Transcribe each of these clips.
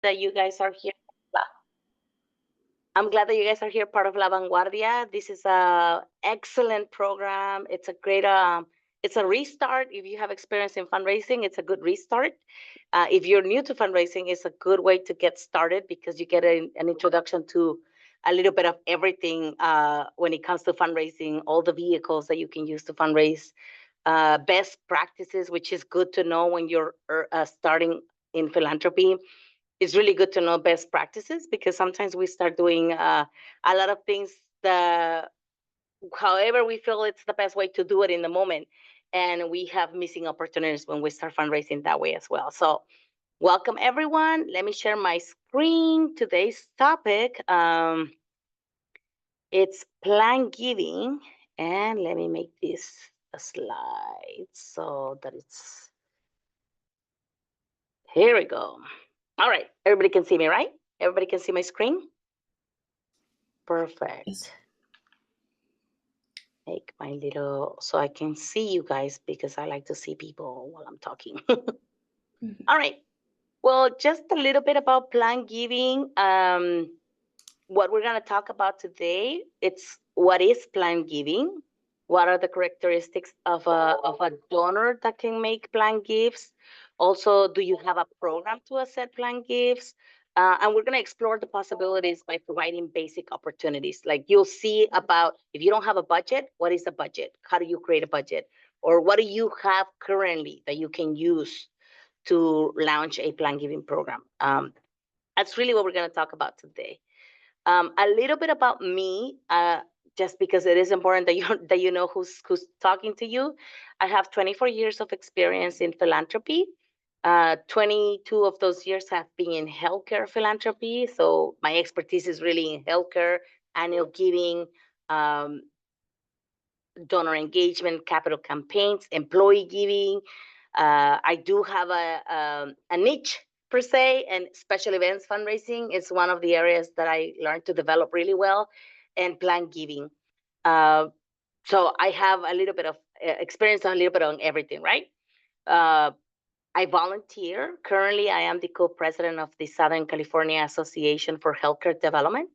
that you guys are here. I'm glad that you guys are here, part of La Vanguardia. This is a excellent program. It's a great, it's a restart. If you have experience in fundraising, it's a good restart. If you're new to fundraising, it's a good way to get started because you get an introduction to a little bit of everything when it comes to fundraising, all the vehicles that you can use to fundraise, best practices, which is good to know when you're starting in philanthropy. It's really good to know best practices because sometimes we start doing a lot of things that, however we feel it's the best way to do it in the moment, and we have missing opportunities when we start fundraising that way as well. So welcome everyone. Let me share my screen. Today's topic, it's plan giving, and let me make this a slide so that it's, here we go. All right, everybody can see me, right? Everybody can see my screen? Perfect. Yes. Make my little, so I can see you guys because I like to see people while I'm talking. All right. Well, just a little bit about plan giving. What we're going to talk about today, it's what is plan giving? What are the characteristics of a donor that can make plan gifts? Also, do you have a program to accept plan gifts? And we're going to explore the possibilities by providing basic opportunities. Like you'll see about, if you don't have a budget, what is the budget? How do you create a budget? Or what do you have currently that you can use to launch a plan giving program? That's really what we're going to talk about today. A little bit about me, just because it is important that you know who's talking to you. I have 24 years of experience in philanthropy. 22 of those years have been in healthcare philanthropy. So my expertise is really in healthcare, annual giving, donor engagement, capital campaigns, employee giving. I do have a niche per se, and special events fundraising is one of the areas that I learned to develop really well, and plan giving. So I have a little bit of experience, a little bit on everything, right? I volunteer. Currently, I am the co-president of the Southern California Association for Healthcare Development.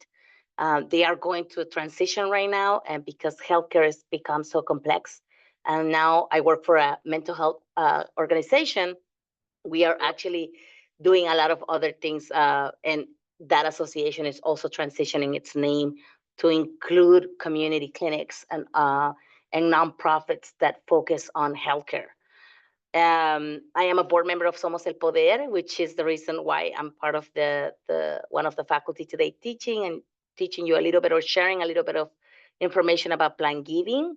They are going through a transition right now, and because healthcare has become so complex, and now I work for a mental health organization, we are actually doing a lot of other things, and that association is also transitioning its name to include community clinics and nonprofits that focus on healthcare. I am a board member of Somos el Poder, which is the reason why I'm part of the one of the faculty today teaching you a little bit or sharing a little bit of information about plan giving.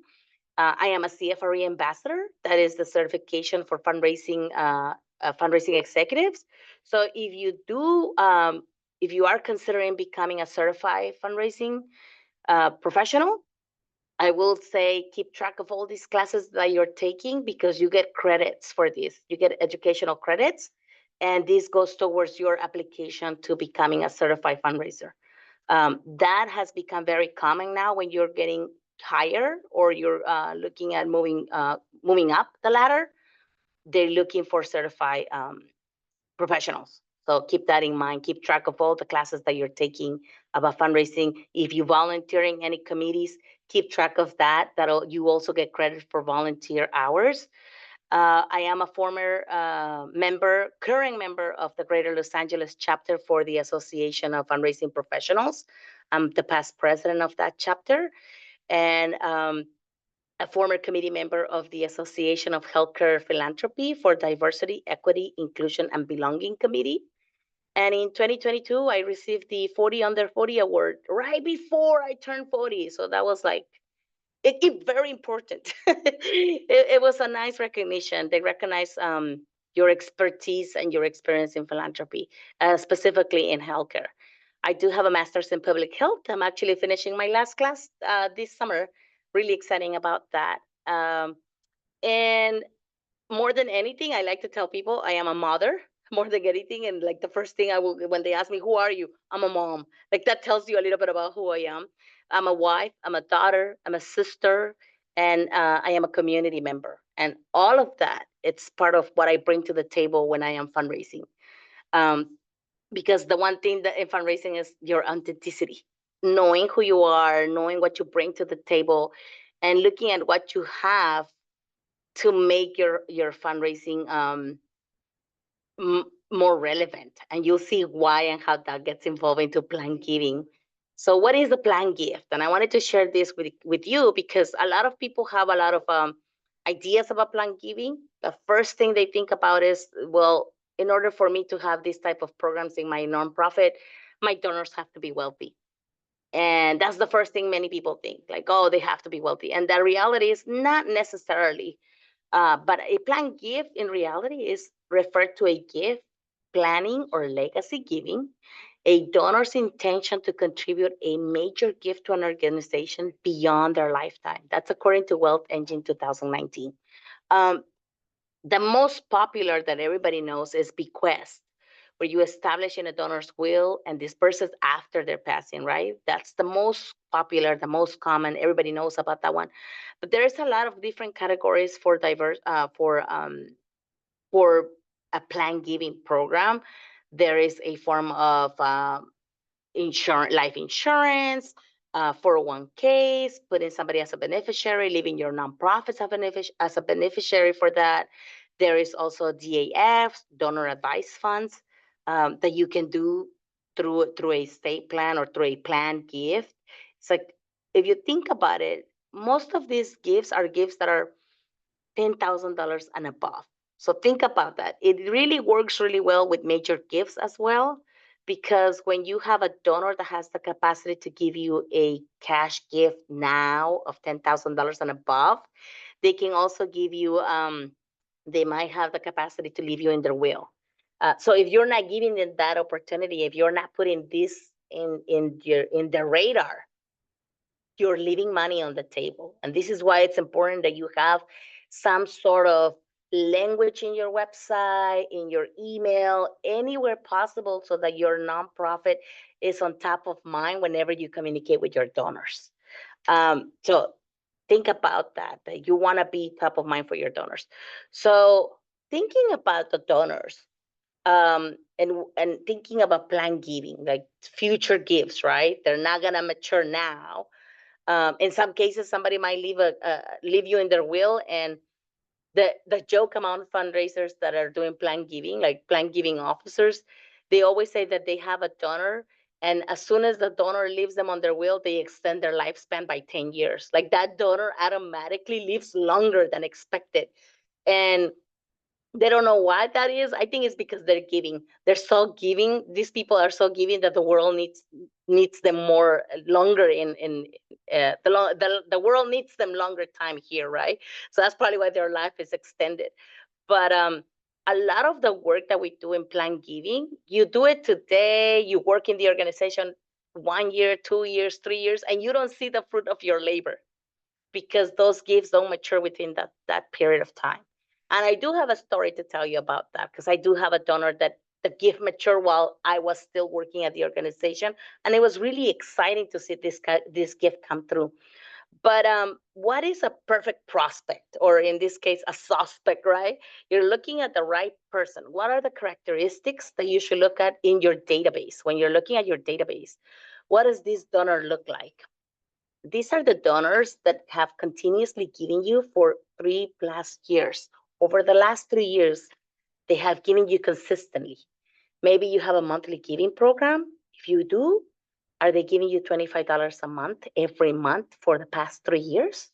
I am a CFRE ambassador. That is the certification for fundraising executives. So if you do, if you are considering becoming a certified fundraising professional, I will say keep track of all these classes that you're taking because you get credits for this. You get educational credits, and this goes towards your application to becoming a certified fundraiser. That has become very common now when you're getting higher or you're looking at moving up the ladder. They're looking for certified professionals. So keep that in mind. Keep track of all the classes that you're taking about fundraising. If you volunteer in any committees, keep track of that. You also get credit for volunteer hours. I am a former current member of the Greater Los Angeles chapter for the Association of Fundraising Professionals. I'm the past president of that chapter, and a former committee member of the Association of Healthcare Philanthropy for Diversity, Equity, Inclusion, and Belonging Committee. And in 2022, I received the 40 Under 40 award right before I turned 40. So that was like, it very important. it was a nice recognition. They recognize your expertise and your experience in philanthropy, specifically in healthcare. I do have a master's in public health. I'm actually finishing my last class this summer. Really exciting about that. And more than anything, I like to tell people I am a mother more than anything. And like the first thing I will, when they ask me, who are you? I'm a mom. Like that tells you a little bit about who I am. I'm a wife, I'm a daughter, I'm a sister, and I am a community member. And all of that, it's part of what I bring to the table when I am fundraising. because the one thing that in fundraising is your authenticity, knowing who you are, knowing what you bring to the table, and looking at what you have to make your fundraising more relevant. And you'll see why and how that gets involved into planned giving. So what is the planned gift? And I wanted to share this with you because a lot of people have a lot of ideas about planned giving. The first thing they think about is, well, in order for me to have this type of programs in my nonprofit, my donors have to be wealthy. And that's the first thing many people think, like, oh, they have to be wealthy. And the reality is not necessarily. But a planned gift in reality is referred to a gift, planning, or legacy giving, a donor's intention to contribute a major gift to an organization beyond their lifetime. That's according to Wealth Engine 2019. The most popular that everybody knows is bequest, where you establish in a donor's will and disperse it after their passing, right? That's the most popular, the most common. Everybody knows about that one. But there's a lot of different categories for for a planned giving program. There is a form of insurance, life insurance, 401ks, putting somebody as a beneficiary, leaving your nonprofits as a beneficiary for that. There is also DAFs, donor advice funds, that you can do through a state plan or through a planned gift. It's like, if you think about it, most of these gifts are gifts that are $10,000 and above. So think about that. It really works really well with major gifts as well, because when you have a donor that has the capacity to give you a cash gift now of $10,000 and above, they can also give you, they might have the capacity to leave you in their will. So if you're not giving them that opportunity, if you're not putting this in the radar, you're leaving money on the table. And this is why it's important that you have some sort of language in your website, in your email, anywhere possible, so that your nonprofit is on top of mind whenever you communicate with your donors. So think about that you want to be top of mind for your donors. So thinking about the donors, and thinking about planned giving, like future gifts, right? They're not gonna mature now. In some cases, somebody might leave you in their will, and the joke among fundraisers that are doing planned giving, like planned giving officers, they always say that they have a donor, and as soon as the donor leaves them on their will, they extend their lifespan by 10 years. Like that donor automatically lives longer than expected, and they don't know why that is. I think it's because they're giving. They're so giving. These people are so giving that the world needs them more longer in the world needs them longer time here, right? So that's probably why their life is extended. But a lot of the work that we do in planned giving, you do it today. You work in the organization 1 year, 2 years, 3 years, and you don't see the fruit of your labor, because those gifts don't mature within that period of time. And I do have a story to tell you about that, because I do have a donor that the gift matured while I was still working at the organization, and it was really exciting to see this gift come through. But what is a perfect prospect, or in this case, a suspect, right? You're looking at the right person. What are the characteristics that you should look at in your database? When you're looking at your database, what does this donor look like? These are the donors that have continuously given you for 3+ years. Over the last 3 years, they have given you consistently. Maybe you have a monthly giving program. If you do, are they giving you $25 a month every month for the past 3 years?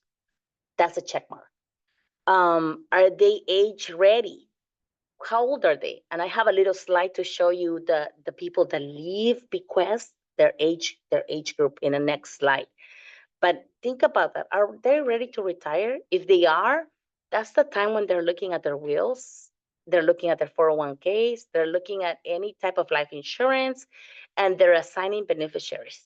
That's a check mark. Are they age ready? How old are they? And I have a little slide to show you the people that leave bequest, their age group in the next slide. But think about that. Are they ready to retire? If they are, that's the time when they're looking at their wills. They're looking at their 401ks. They're looking at any type of life insurance, and they're assigning beneficiaries.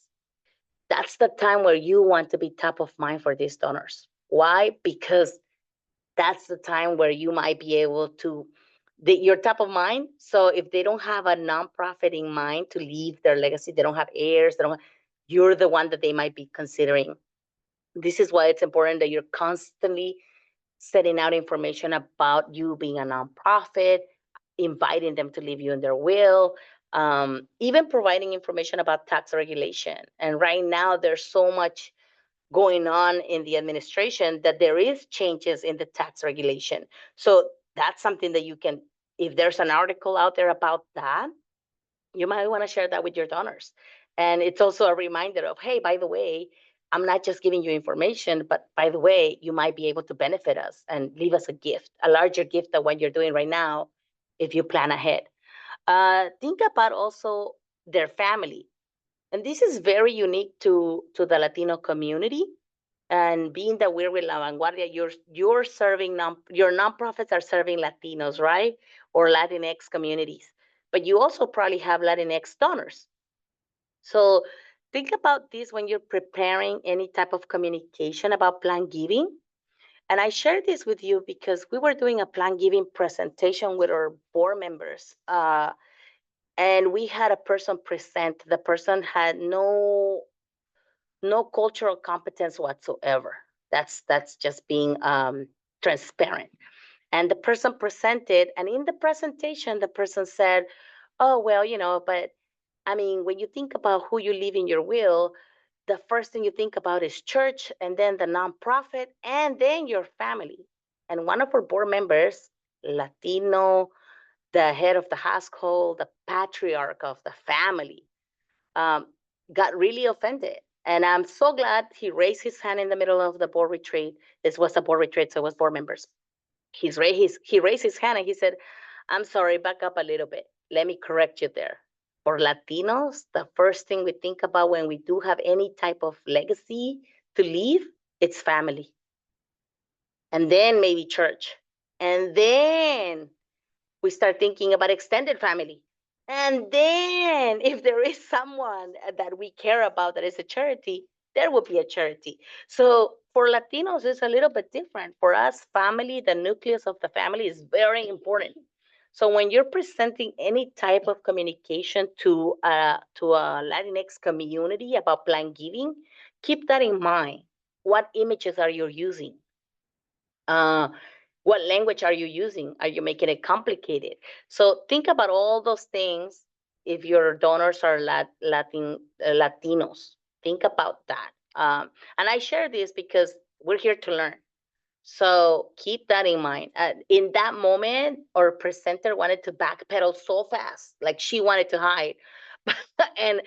That's the time where you want to be top of mind for these donors. Why? Because that's the time where you might be able to, you're top of mind. So if they don't have a nonprofit in mind to leave their legacy, they don't have heirs, you're the one that they might be considering. This is why it's important that you're constantly setting out information about you being a nonprofit, inviting them to leave you in their will, even providing information about tax regulation. And right now, there's so much going on in the administration that there is changes in the tax regulation. So that's something that you can, if there's an article out there about that, you might want to share that with your donors. And it's also a reminder of, hey, by the way, I'm not just giving you information, but by the way, you might be able to benefit us and leave us a gift, a larger gift than what you're doing right now if you plan ahead. Think about also their family. And this is very unique to the Latino community. And being that we're with La Vanguardia, you're serving your nonprofits are serving Latinos, right? Or Latinx communities. But you also probably have Latinx donors. So think about this when you're preparing any type of communication about plan giving. And I share this with you because we were doing a plan giving presentation with our board members. And we had a person present. The person had no cultural competence whatsoever. That's just being transparent. And the person presented, and in the presentation, the person said, "Oh well, but I mean, when you think about who you leave in your will, the first thing you think about is church, and then the nonprofit, and then your family." And one of our board members, Latino, the head of the household, the patriarch of the family, um, got really offended. And I'm so glad he raised his hand in the middle of the board retreat. This was a board retreat, so it was board members. He raised his hand and he said, "I'm sorry, back up a little bit. Let me correct you there. For Latinos, the first thing we think about when we do have any type of legacy to leave, it's family. And then maybe church. And then we start thinking about extended family. And then if there is someone that we care about that is a charity, there will be a charity. So for Latinos, it's a little bit different. For us, family, the nucleus of the family is very important. So when you're presenting any type of communication to a Latinx community about plan giving, keep that in mind. What images are you using? What language are you using? Are you making it complicated? So think about all those things. If your donors are Latinos, think about that. And I share this because we're here to learn. So keep that in mind. In that moment, our presenter wanted to backpedal so fast, like she wanted to hide. And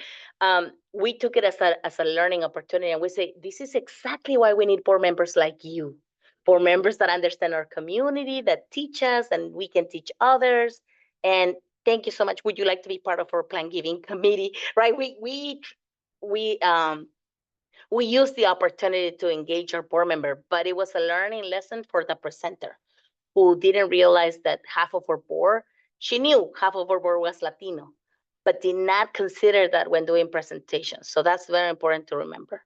we took it as a learning opportunity. And we say, this is exactly why we need board members like you, board members that understand our community, that teach us, and we can teach others. And thank you so much. Would you like to be part of our plan giving committee? Right? We used the opportunity to engage our board member, but it was a learning lesson for the presenter who didn't realize that half of our board, she knew half of our board was Latino, but did not consider that when doing presentations. So that's very important to remember.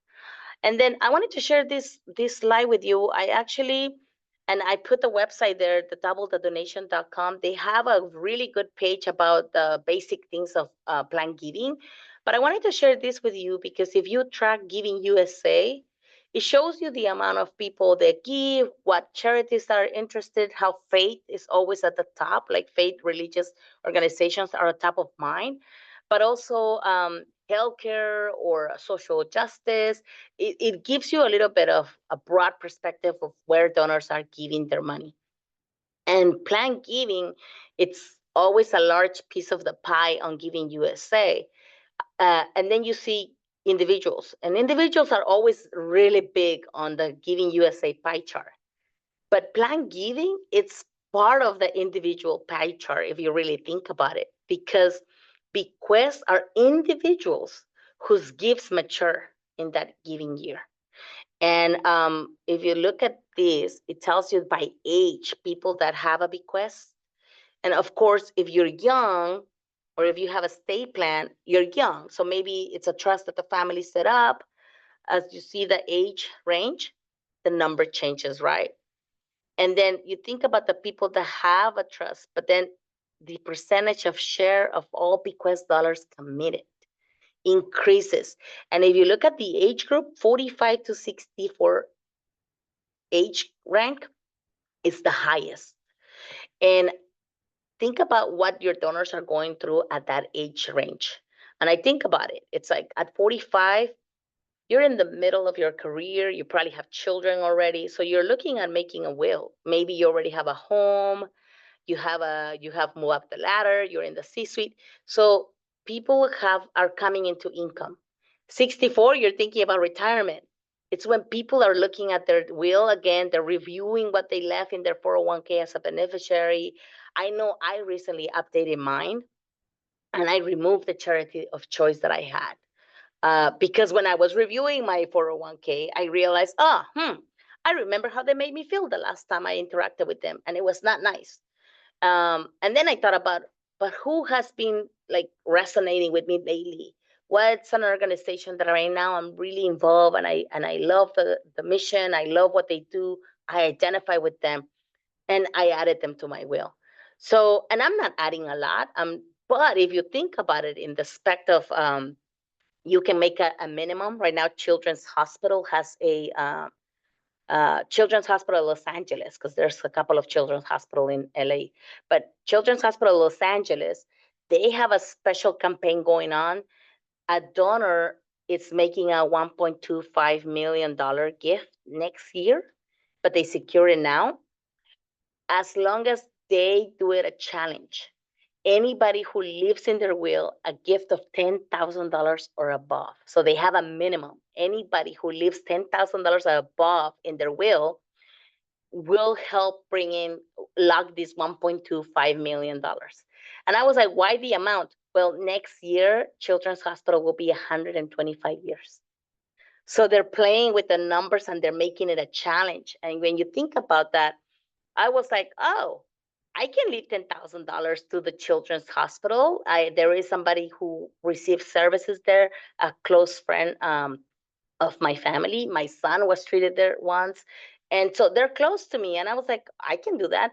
And then I wanted to share this slide with you. And I put the website there, the doublededonation.com. They have a really good page about the basic things of plan giving. But I wanted to share this with you because if you track Giving USA, it shows you the amount of people that give, what charities are interested, how faith is always at the top, like faith religious organizations are at top of mind, but also healthcare or social justice. It gives you a little bit of a broad perspective of where donors are giving their money. And plan giving, it's always a large piece of the pie on Giving USA. And then you see individuals, and individuals are always really big on the Giving USA pie chart. But plan giving, it's part of the individual pie chart if you really think about it, because bequests are individuals whose gifts mature in that giving year. And if you look at this, it tells you by age, people that have a bequest. And of course, if you're young, or if you have a state plan, you're young. So maybe it's a trust that the family set up. As you see the age range, the number changes, right? And then you think about the people that have a trust, but then the percentage of share of all bequest dollars committed increases. And if you look at the age group, 45 to 64 age rank is the highest. And think about what your donors are going through at that age range. And I think about it. It's like at 45, you're in the middle of your career. You probably have children already. So you're looking at making a will. Maybe you already have a home. You have moved up the ladder. You're in the C-suite. So people are coming into income. 64, you're thinking about retirement. It's when people are looking at their will again. They're reviewing what they left in their 401k as a beneficiary. I know I recently updated mine, and I removed the charity of choice that I had. Because when I was reviewing my 401k, I realized, I remember how they made me feel the last time I interacted with them, and it was not nice. And then I thought about, but who has been like resonating with me lately? What's an organization that right now I'm really involved, and I love the mission. I love what they do. I identify with them, and I added them to my will. So, and I'm not adding a lot. But if you think about it in the aspect of you can make a minimum. Right now, Children's Hospital has a Children's Hospital Los Angeles, because there's a couple of Children's Hospital in LA, but Children's Hospital Los Angeles, they have a special campaign going on. A donor is making a $1.25 million gift next year, but they secure it now. As long as they do it a challenge, anybody who lives in their will, a gift of $10,000 or above. So they have a minimum. Anybody who lives $10,000 above in their will help lock this $1.25 million. And I was like, why the amount? Well, next year, Children's Hospital will be 125 years. So they're playing with the numbers and they're making it a challenge. And when you think about that, I was like, oh, I can leave $10,000 to the Children's Hospital. There is somebody who receives services there, a close friend of my family. My son was treated there once. And so they're close to me. And I was like, I can do that.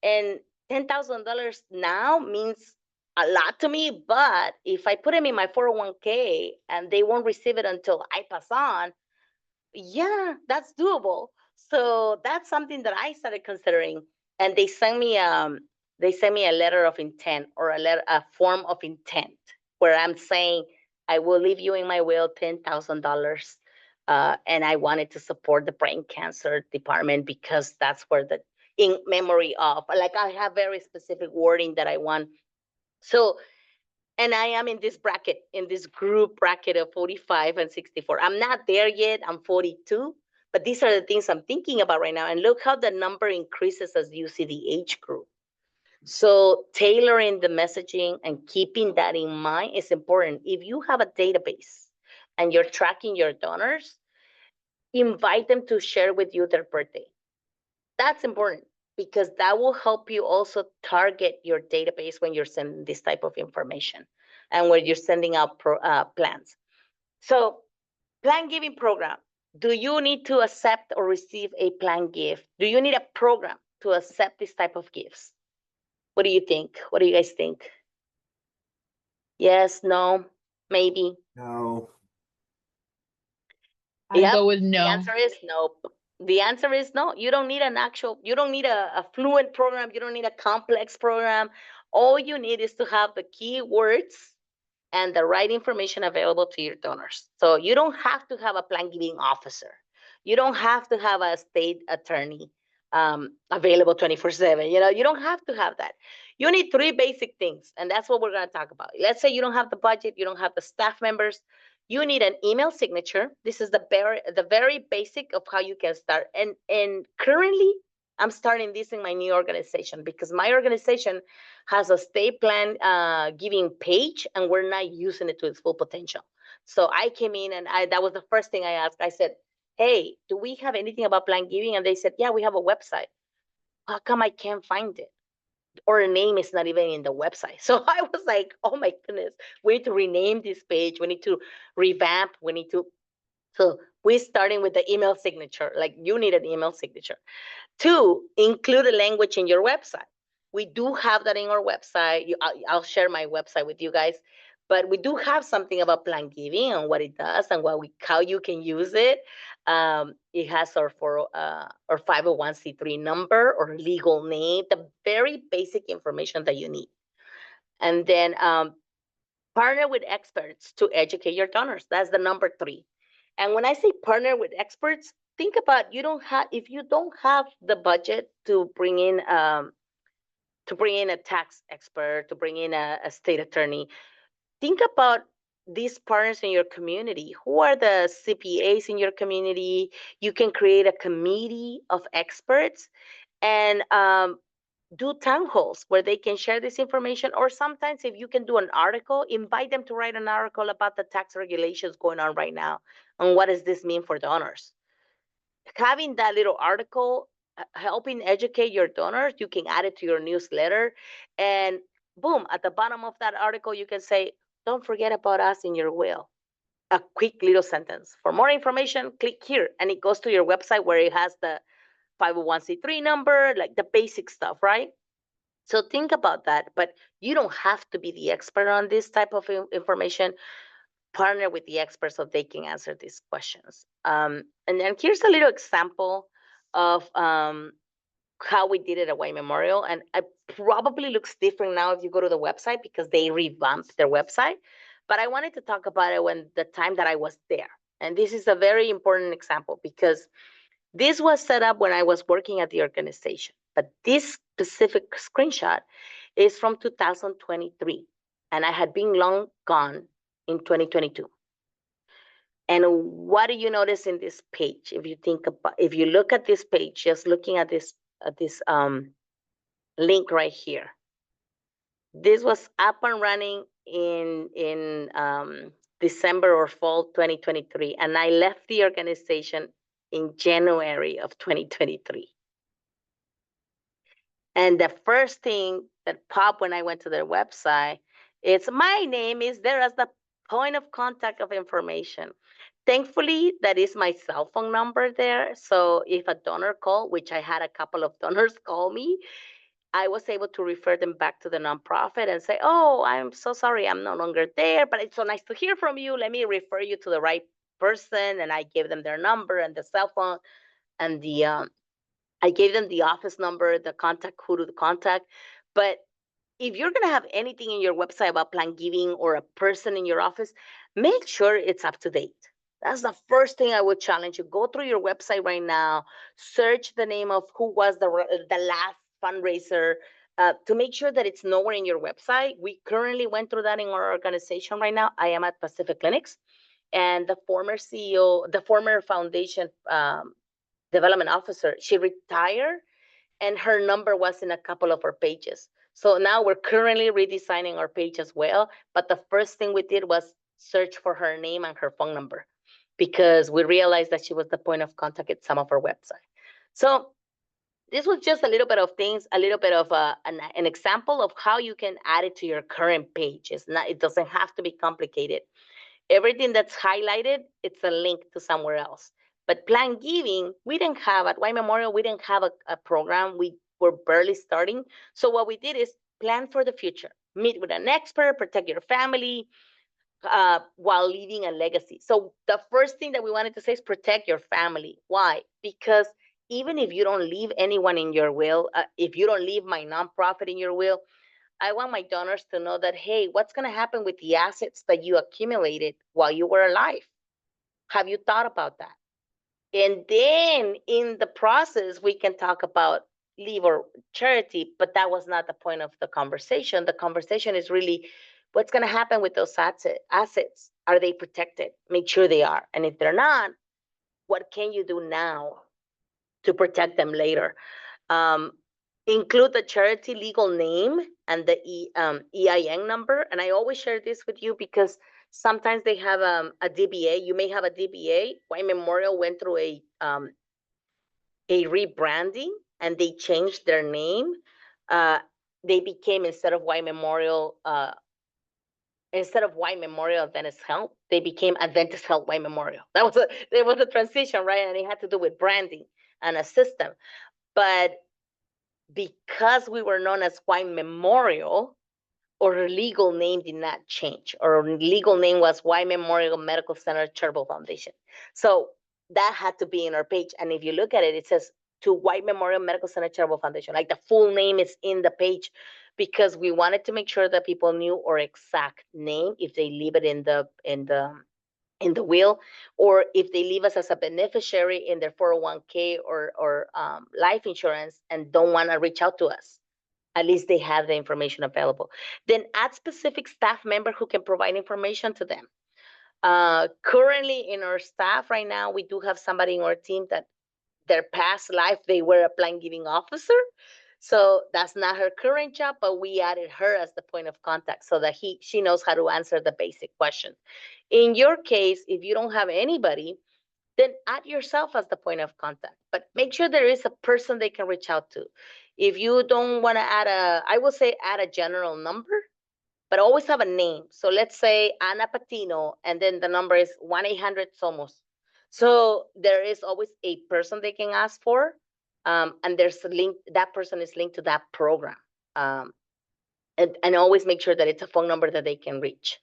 And $10,000 now means a lot to me. But if I put them in my 401k and they won't receive it until I pass on, yeah, that's doable. So that's something that I started considering. And they sent me a letter of intent, or a form of intent, where I'm saying I will leave you in my will $10,000, and I wanted to support the brain cancer department because that's where in memory of, like, I have very specific wording that I want. So, and I am in this group bracket of 45 and 64. I'm not there yet. I'm 42, but these are the things I'm thinking about right now. And look how the number increases as you see the age group. So tailoring the messaging and keeping that in mind is important. If you have a database and you're tracking your donors, invite them to share with you their birthday. That's important, because that will help you also target your database when you're sending this type of information and when you're sending out plans. So, plan giving program. Do you need to accept or receive a plan gift? Do you need a program to accept this type of gifts? What do you think? What do you guys think? Yes, no, maybe? No. I go with no. The answer is no. The answer is no. You don't need you don't need a fluent program. You don't need a complex program. All you need is to have the keywords and the right information available to your donors. So you don't have to have a plan giving officer. You don't have to have a state attorney available 24/7. You don't have to have that. You need 3 basic things, and that's what we're going to talk about. Let's say you don't have the budget, you don't have the staff members. You need an email signature. This is the very basic of how you can start. And currently, I'm starting this in my new organization, because my organization has a state plan giving page, and we're not using it to its full potential. So I came in, and that was the first thing I asked. I said, hey, do we have anything about plan giving? And they said, yeah, we have a website. How come I can't find it? Or a name is not even in the website. So I was like, oh my goodness, we need to rename this page. We need to revamp. So we're starting with the email signature. Like, you need an email signature. 2, include a language in your website. We do have that in our website. I'll share my website with you guys. But we do have something about plan giving and what it does and how you can use it. It has our 501c3 number or legal name, the very basic information that you need. And then partner with experts to educate your donors. That's the number 3. And when I say partner with experts, think about if you don't have the budget to bring in a tax expert, to bring in a state attorney, think about these partners in your community. Who are the CPAs in your community? You can create a committee of experts and do town halls where they can share this information. Or sometimes if you can do an article, invite them to write an article about the tax regulations going on right now and what does this mean for donors. Having that little article helping educate your donors, you can add it to your newsletter, and boom, at the bottom of that article you can say, don't forget about us in your will. A quick little sentence. For more information, click here, and it goes to your website where it has the 501c3 number, like the basic stuff, right? So think about that, but you don't have to be the expert on this type of information. Partner with the experts so they can answer these questions. And then here's a little example of how we did it at White Memorial. And it probably looks different now if you go to the website because they revamped their website. But I wanted to talk about it when the time that I was there. And this is a very important example because this was set up when I was working at the organization. But this specific screenshot is from 2023. And I had been long gone in 2022. And what do you notice in this page? If you look at this page, just looking at this link right here, this was up and running in December or fall 2023, and I left the organization in January of 2023. And the first thing that popped when I went to their website, it's my name is there as the point of contact of information. Thankfully, that is my cell phone number there. So if a donor called, which I had a couple of donors call me, I was able to refer them back to the nonprofit and say, oh, I'm so sorry, I'm no longer there, but it's so nice to hear from you. Let me refer you to the right person. And I gave them their number and the cell phone and I gave them the office number, the contact, who to contact. But if you're going to have anything in your website about plan giving or a person in your office, make sure it's up to date. That's the first thing I would challenge you. Go through your website right now, search the name of who was the last fundraiser to make sure that it's nowhere in your website. We currently went through that in our organization right now. I am at Pacific Clinics, and the former CEO, the former foundation development officer, she retired and her number was in a couple of our pages. So now we're currently redesigning our page as well. But the first thing we did was search for her name and her phone number because we realized that she was the point of contact at some of our website. So this was just a little bit of things, a little bit of an example of how you can add it to your current page. It doesn't have to be complicated. Everything that's highlighted, it's a link to somewhere else. But plan giving, we didn't have at White Memorial, we didn't have a program. We were barely starting. So what we did is plan for the future, meet with an expert, protect your family while leaving a legacy. So the first thing that we wanted to say is protect your family. Why? Because even if you don't leave anyone in your will, if you don't leave my nonprofit in your will, I want my donors to know that, hey, what's going to happen with the assets that you accumulated while you were alive? Have you thought about that? And then in the process, we can talk about leave or charity, but that was not the point of the conversation. The conversation is really what's going to happen with those assets. Are they protected? Make sure they are. And if they're not, what can you do now to protect them later? Include the charity legal name and the EIN number. And I always share this with you because sometimes they have a DBA. You may have a DBA. White Memorial went through a rebranding and they changed their name. They became, instead of White Memorial Adventist Health, they became Adventist Health White Memorial. There was a transition, right? And it had to do with branding and a system. But because we were known as White Memorial, or her legal name did not change, or her legal name was White Memorial Medical Center Charitable Foundation. So that had to be in our page. And if you look at it, it says to White Memorial Medical Center Charitable Foundation. Like the full name is in the page, because we wanted to make sure that people knew our exact name if they leave it in the will, or if they leave us as a beneficiary in their 401k or life insurance and don't want to reach out to us. At least they have the information available. Then add specific staff member who can provide information to them. Currently in our staff right now, we do have somebody in our team that their past life, they were a plan giving officer. So that's not her current job, but we added her as the point of contact so that she knows how to answer the basic questions. In your case, if you don't have anybody, then add yourself as the point of contact, but make sure there is a person they can reach out to. If you don't want to I will say add a general number, but always have a name. So let's say Ana Patino, and then the number is 1-800-SOMOS. So there is always a person they can ask for, and there's a link, that person is linked to that program. And always make sure that it's a phone number that they can reach.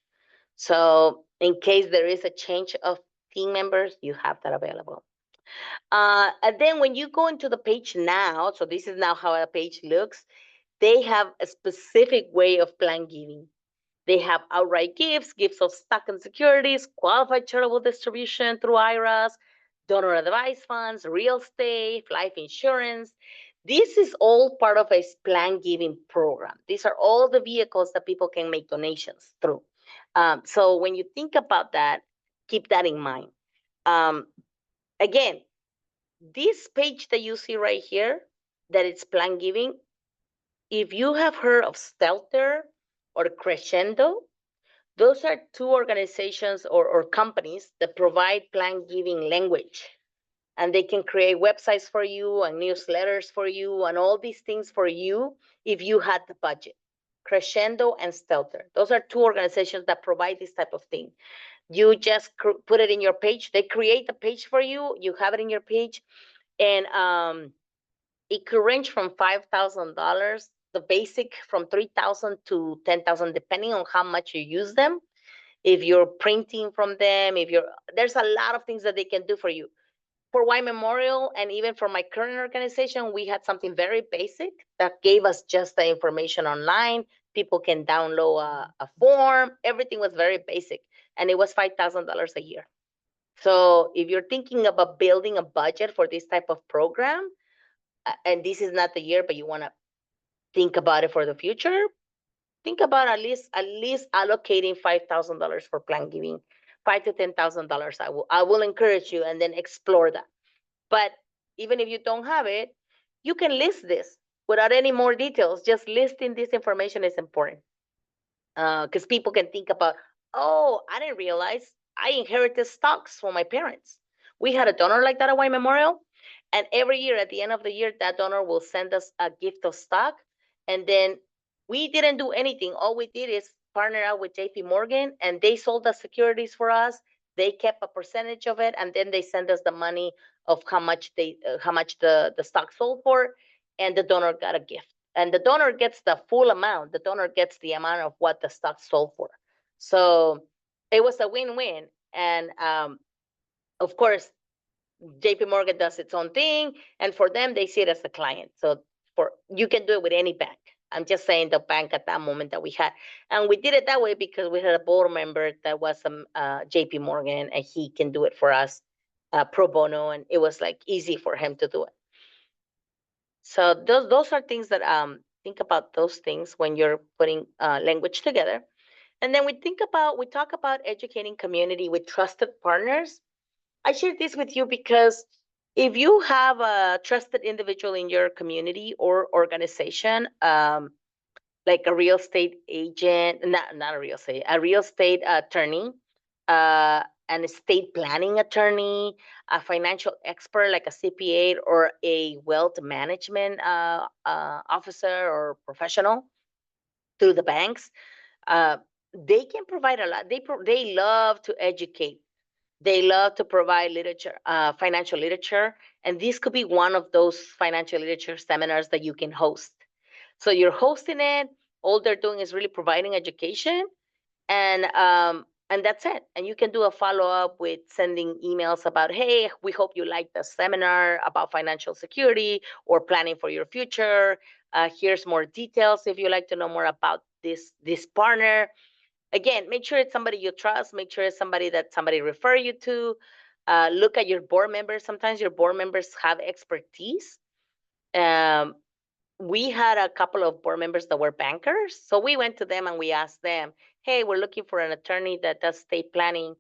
So in case there is a change of team members, you have that available. And then when you go into the page now, so this is now how a page looks, they have a specific way of plan giving. They have outright gifts, gifts of stock and securities, qualified charitable distribution through IRAs, donor advice funds, real estate, life insurance. This is all part of a plan giving program. These are all the vehicles that people can make donations through. So when you think about that, keep that in mind. Again, this page that you see right here, that it's plan giving, if you have heard of Stelter or Crescendo, those are two organizations or companies that provide plan giving language. And they can create websites for you and newsletters for you and all these things for you if you had the budget. Crescendo and Stelter. Those are two organizations that provide this type of thing. You just put it in your page. They create a page for you. You have it in your page. And it could range from $5,000, the basic from $3,000 to $10,000, depending on how much you use them. If you're printing from them, there's a lot of things that they can do for you. For White Memorial, and even for my current organization, we had something very basic that gave us just the information online. People can download a form. Everything was very basic, and it was $5,000 a year. So if you're thinking about building a budget for this type of program, and this is not the year, but you want to think about it for the future, think about at least allocating $5,000 for plan giving, $5,000 to $10,000. I will encourage you, and then explore that. But even if you don't have it, you can list this without any more details. Just listing this information is important, because people can think about, oh, I didn't realize I inherited stocks from my parents. We had a donor like that at White Memorial, and every year at the end of the year, that donor will send us a gift of stock, and then we didn't do anything. All we did is partner out with JP Morgan, and they sold the securities for us. They kept a percentage of it, and then they send us the money of how much the stock sold for, and the donor got a gift. And the donor gets the full amount. The donor gets the amount of what the stock sold for. So it was a win-win. And of course, JP Morgan does its own thing, and for them, they see it as a client. So you can do it with any bank. I'm just saying the bank at that moment that we had. And we did it that way because we had a board member that was JP Morgan, and he can do it for us pro bono, and it was like easy for him to do it. So those are things that think about those things when you're putting language together. And then we talk about educating community with trusted partners. I share this with you because if you have a trusted individual in your community or organization, like a real estate agent, not a real estate attorney, an estate planning attorney, a financial expert like a CPA or a wealth management officer or professional through the banks, they can provide a lot. They love to educate. They love to provide literature, financial literature, and this could be one of those financial literature seminars that you can host. So you're hosting it, All they're doing is really providing education, and that's it. And you can do a follow-up with sending emails about, hey, we hope you like the seminar about financial security or planning for your future. Here's more details if you'd like to know more about this partner. Again, make sure it's somebody you trust. Make sure it's somebody that somebody refer you to. Look at your board members. Sometimes your board members have expertise. Um, we had a couple of board members that were bankers. So we went to them and we asked them, hey, we're looking for an attorney that does estate planning.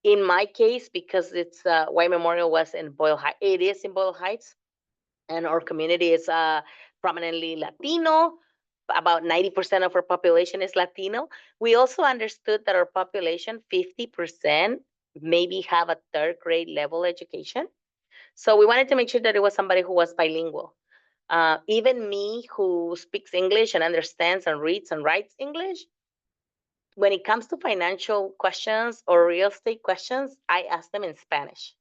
In my case, because it's White Memorial was in Boyle Heights, it is in Boyle Heights, and our community is prominently Latino. About 90% of our population is Latino. We also understood that our population, 50%, maybe have a third grade level education. So we wanted to make sure that it was somebody who was bilingual. Even me, who speaks English and understands and reads and writes English, when it comes to financial questions or real estate questions, I ask them in Spanish.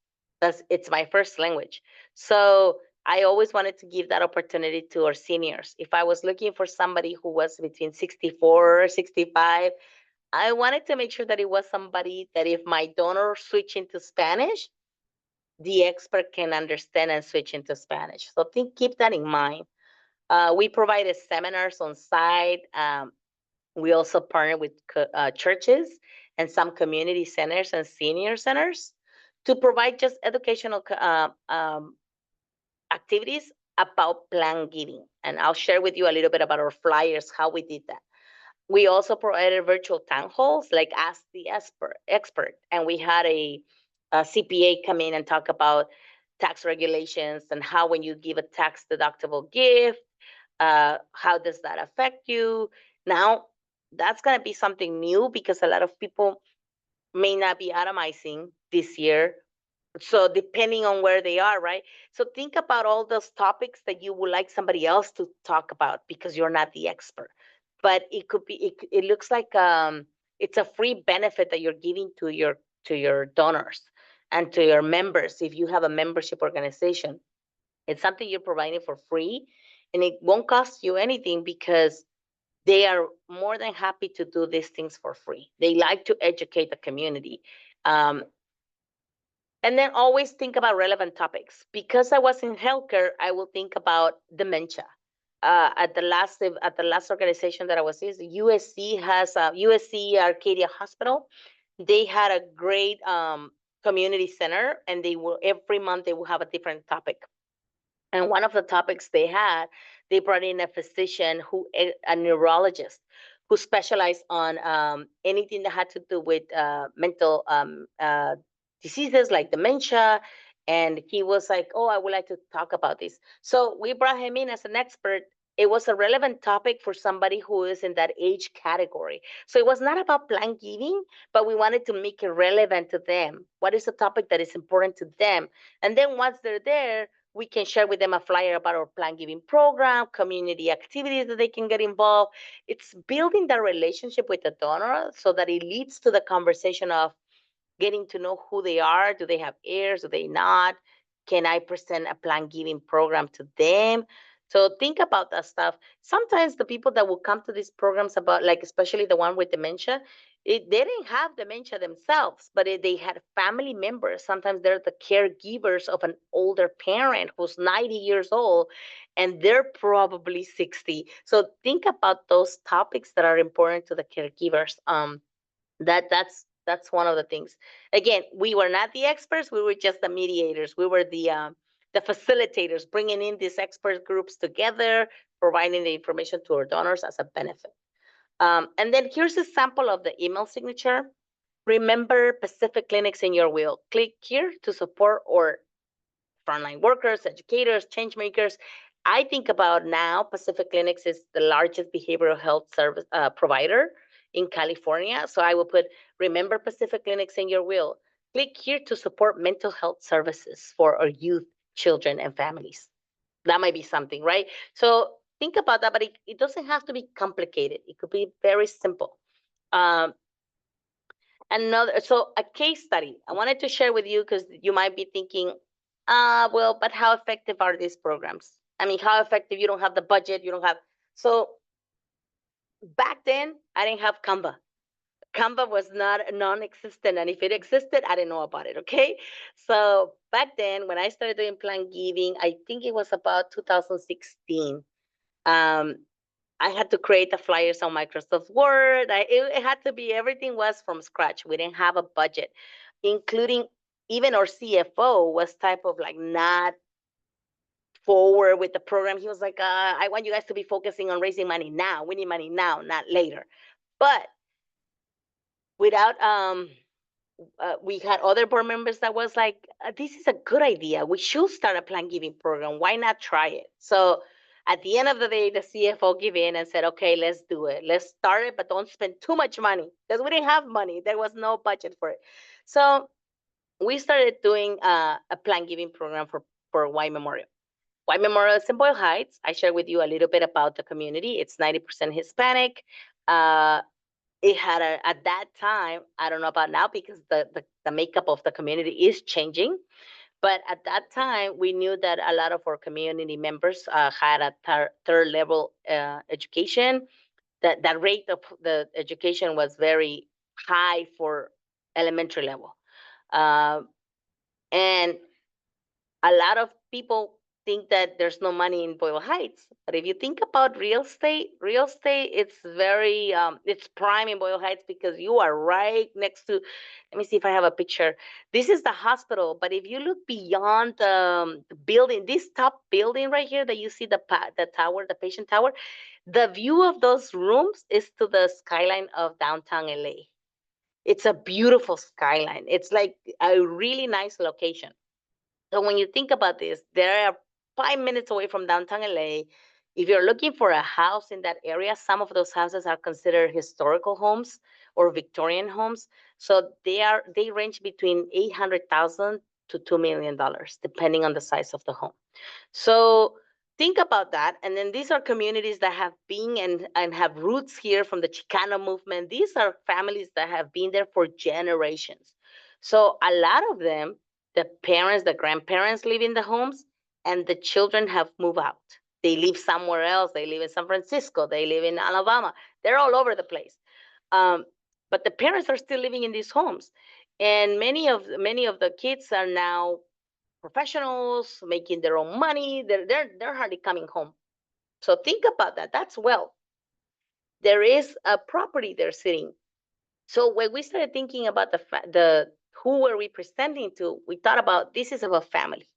It's my first language. So I always wanted to give that opportunity to our seniors. If I was looking for somebody who was between 64, 65, I wanted to make sure that it was somebody that if my donor switch into Spanish, the expert can understand and switch into Spanish. So keep that in mind. We provided seminars on site. We also partner with churches and some community centers and senior centers to provide just educational activities about plan giving. And I'll share with you a little bit about our flyers, how we did that. We also provided virtual town halls, like Ask the Expert. And we had a CPA come in and talk about tax regulations and how when you give a tax deductible gift, how does that affect you? Now, that's going to be something new because a lot of people may not be atomizing this year. So depending on where they are, right? So think about all those topics that you would like somebody else to talk about because you're not the expert. But it could be, it looks like it's a free benefit that you're giving to your donors and to your members if you have a membership organization. It's something you're providing for free, and it won't cost you anything because they are more than happy to do these things for free. They like to educate the community. Um, and then always think about relevant topics. Because I was in healthcare, I will think about dementia. At the last organization that I was in, USC has USC Arcadia Hospital. They had a great community center, and they will every month they will have a different topic. And one of the topics they brought in a physician a neurologist who specialized on anything that had to do with mental diseases like dementia. And he was like, oh, I would like to talk about this. So we brought him in as an expert. It was a relevant topic for somebody who is in that age category. So it was not about plan giving, but we wanted to make it relevant to them. What is the topic that is important to them? And then once they're there, we can share with them a flyer about our plan giving program, community activities that they can get involved. It's building that relationship with the donor so that it leads to the conversation of getting to know who they are. Do they have heirs? Do they not? Can I present a plan giving program to them? So think about that stuff. Sometimes the people that will come to these programs about, like especially the one with dementia, they didn't have dementia themselves, but they had family members. Sometimes they're the caregivers of an older parent who's 90 years old, and they're probably 60. So think about those topics that are important to the caregivers. That's one of the things. Again, we were not the experts. We were just the mediators. We were the facilitators, bringing in these expert groups together, providing the information to our donors as a benefit. And then here's a sample of the email signature. Remember Pacific Clinics in your will. Click here to support our frontline workers, educators, change makers. I think about now Pacific Clinics is the largest behavioral health service provider in California. So I will put, remember Pacific Clinics in your will. Click here to support mental health services for our youth, children, and families. That might be something, right? So think about that, but it doesn't have to be complicated. It could be very simple. So a case study I wanted to share with you because you might be thinking, well, but how effective are these programs? I mean, how effective? You don't have the budget, you don't have. So back then, I didn't have Canva. Canva was not non-existent, and if it existed, I didn't know about it. Okay, so back then, when I started doing plan giving, I think it was about 2016. Um, I had to create the flyers on Microsoft Word. It had to be, everything was from scratch. We didn't have a budget, including even our CFO was type of like not forward with the program. He was like, I want you guys to be focusing on raising money now. We need money now, not later. But without we had other board members that was like, this is a good idea. We should start a plan giving program. Why not try it? So at the end of the day, the CFO gave in and said, okay, let's do it. Let's start it, but don't spend too much money because we didn't have money. There was no budget for it. So we started doing a plan giving program for White Memorial. White Memorial is in Boyle Heights. I shared with you a little bit about the community. It's 90% Hispanic. It had at that time, I don't know about now because the makeup of the community is changing, but at that time we knew that a lot of our community members had a third level education. That rate of the education was very high for elementary level, uh, and a lot of people think that there's no money in Boyle Heights. But if you think about real estate, it's very it's prime in Boyle Heights because you are right next to. Let me see if I have a picture. This is the hospital, but if you look beyond the building, this top building right here that you see the tower, the patient tower, the view of those rooms is to the skyline of downtown LA. It's a beautiful skyline. It's like a really nice location. So when you think about this, they are 5 minutes away from downtown LA. If you're looking for a house in that area, some of those houses are considered historical homes or Victorian homes. So they range between 800,000 to $2 million, depending on the size of the home. So think about that. And then these are communities that have been and have roots here from the Chicano movement. These are families that have been there for generations. So a lot of them, the parents, the grandparents live in the homes, and the children have moved out. They live somewhere else. They live in San Francisco. They live in Alabama. They're all over the place. Um, but the parents are still living in these homes, and many of the kids are now professionals making their own money. They're hardly coming home. So think about that. That's wealth. There is a property they're sitting. So when we started thinking about the who we're representing to, we thought about this is about family.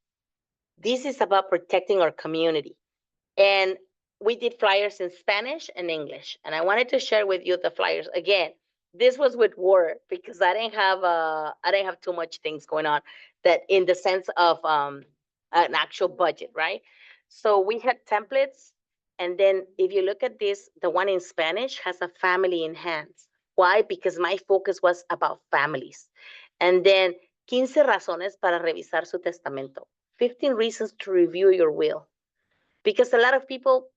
This is about protecting our community. And we did flyers in Spanish and English. And I wanted to share with you the flyers again. This was with Word because I didn't have too much things going on that in the sense of an actual budget, right? So we had templates, and then if you look at this, the one in Spanish has a family in hands. Why? Because my focus was about families. And then 15 razones para revisar su testamento. 15 reasons to review your will, because a lot of people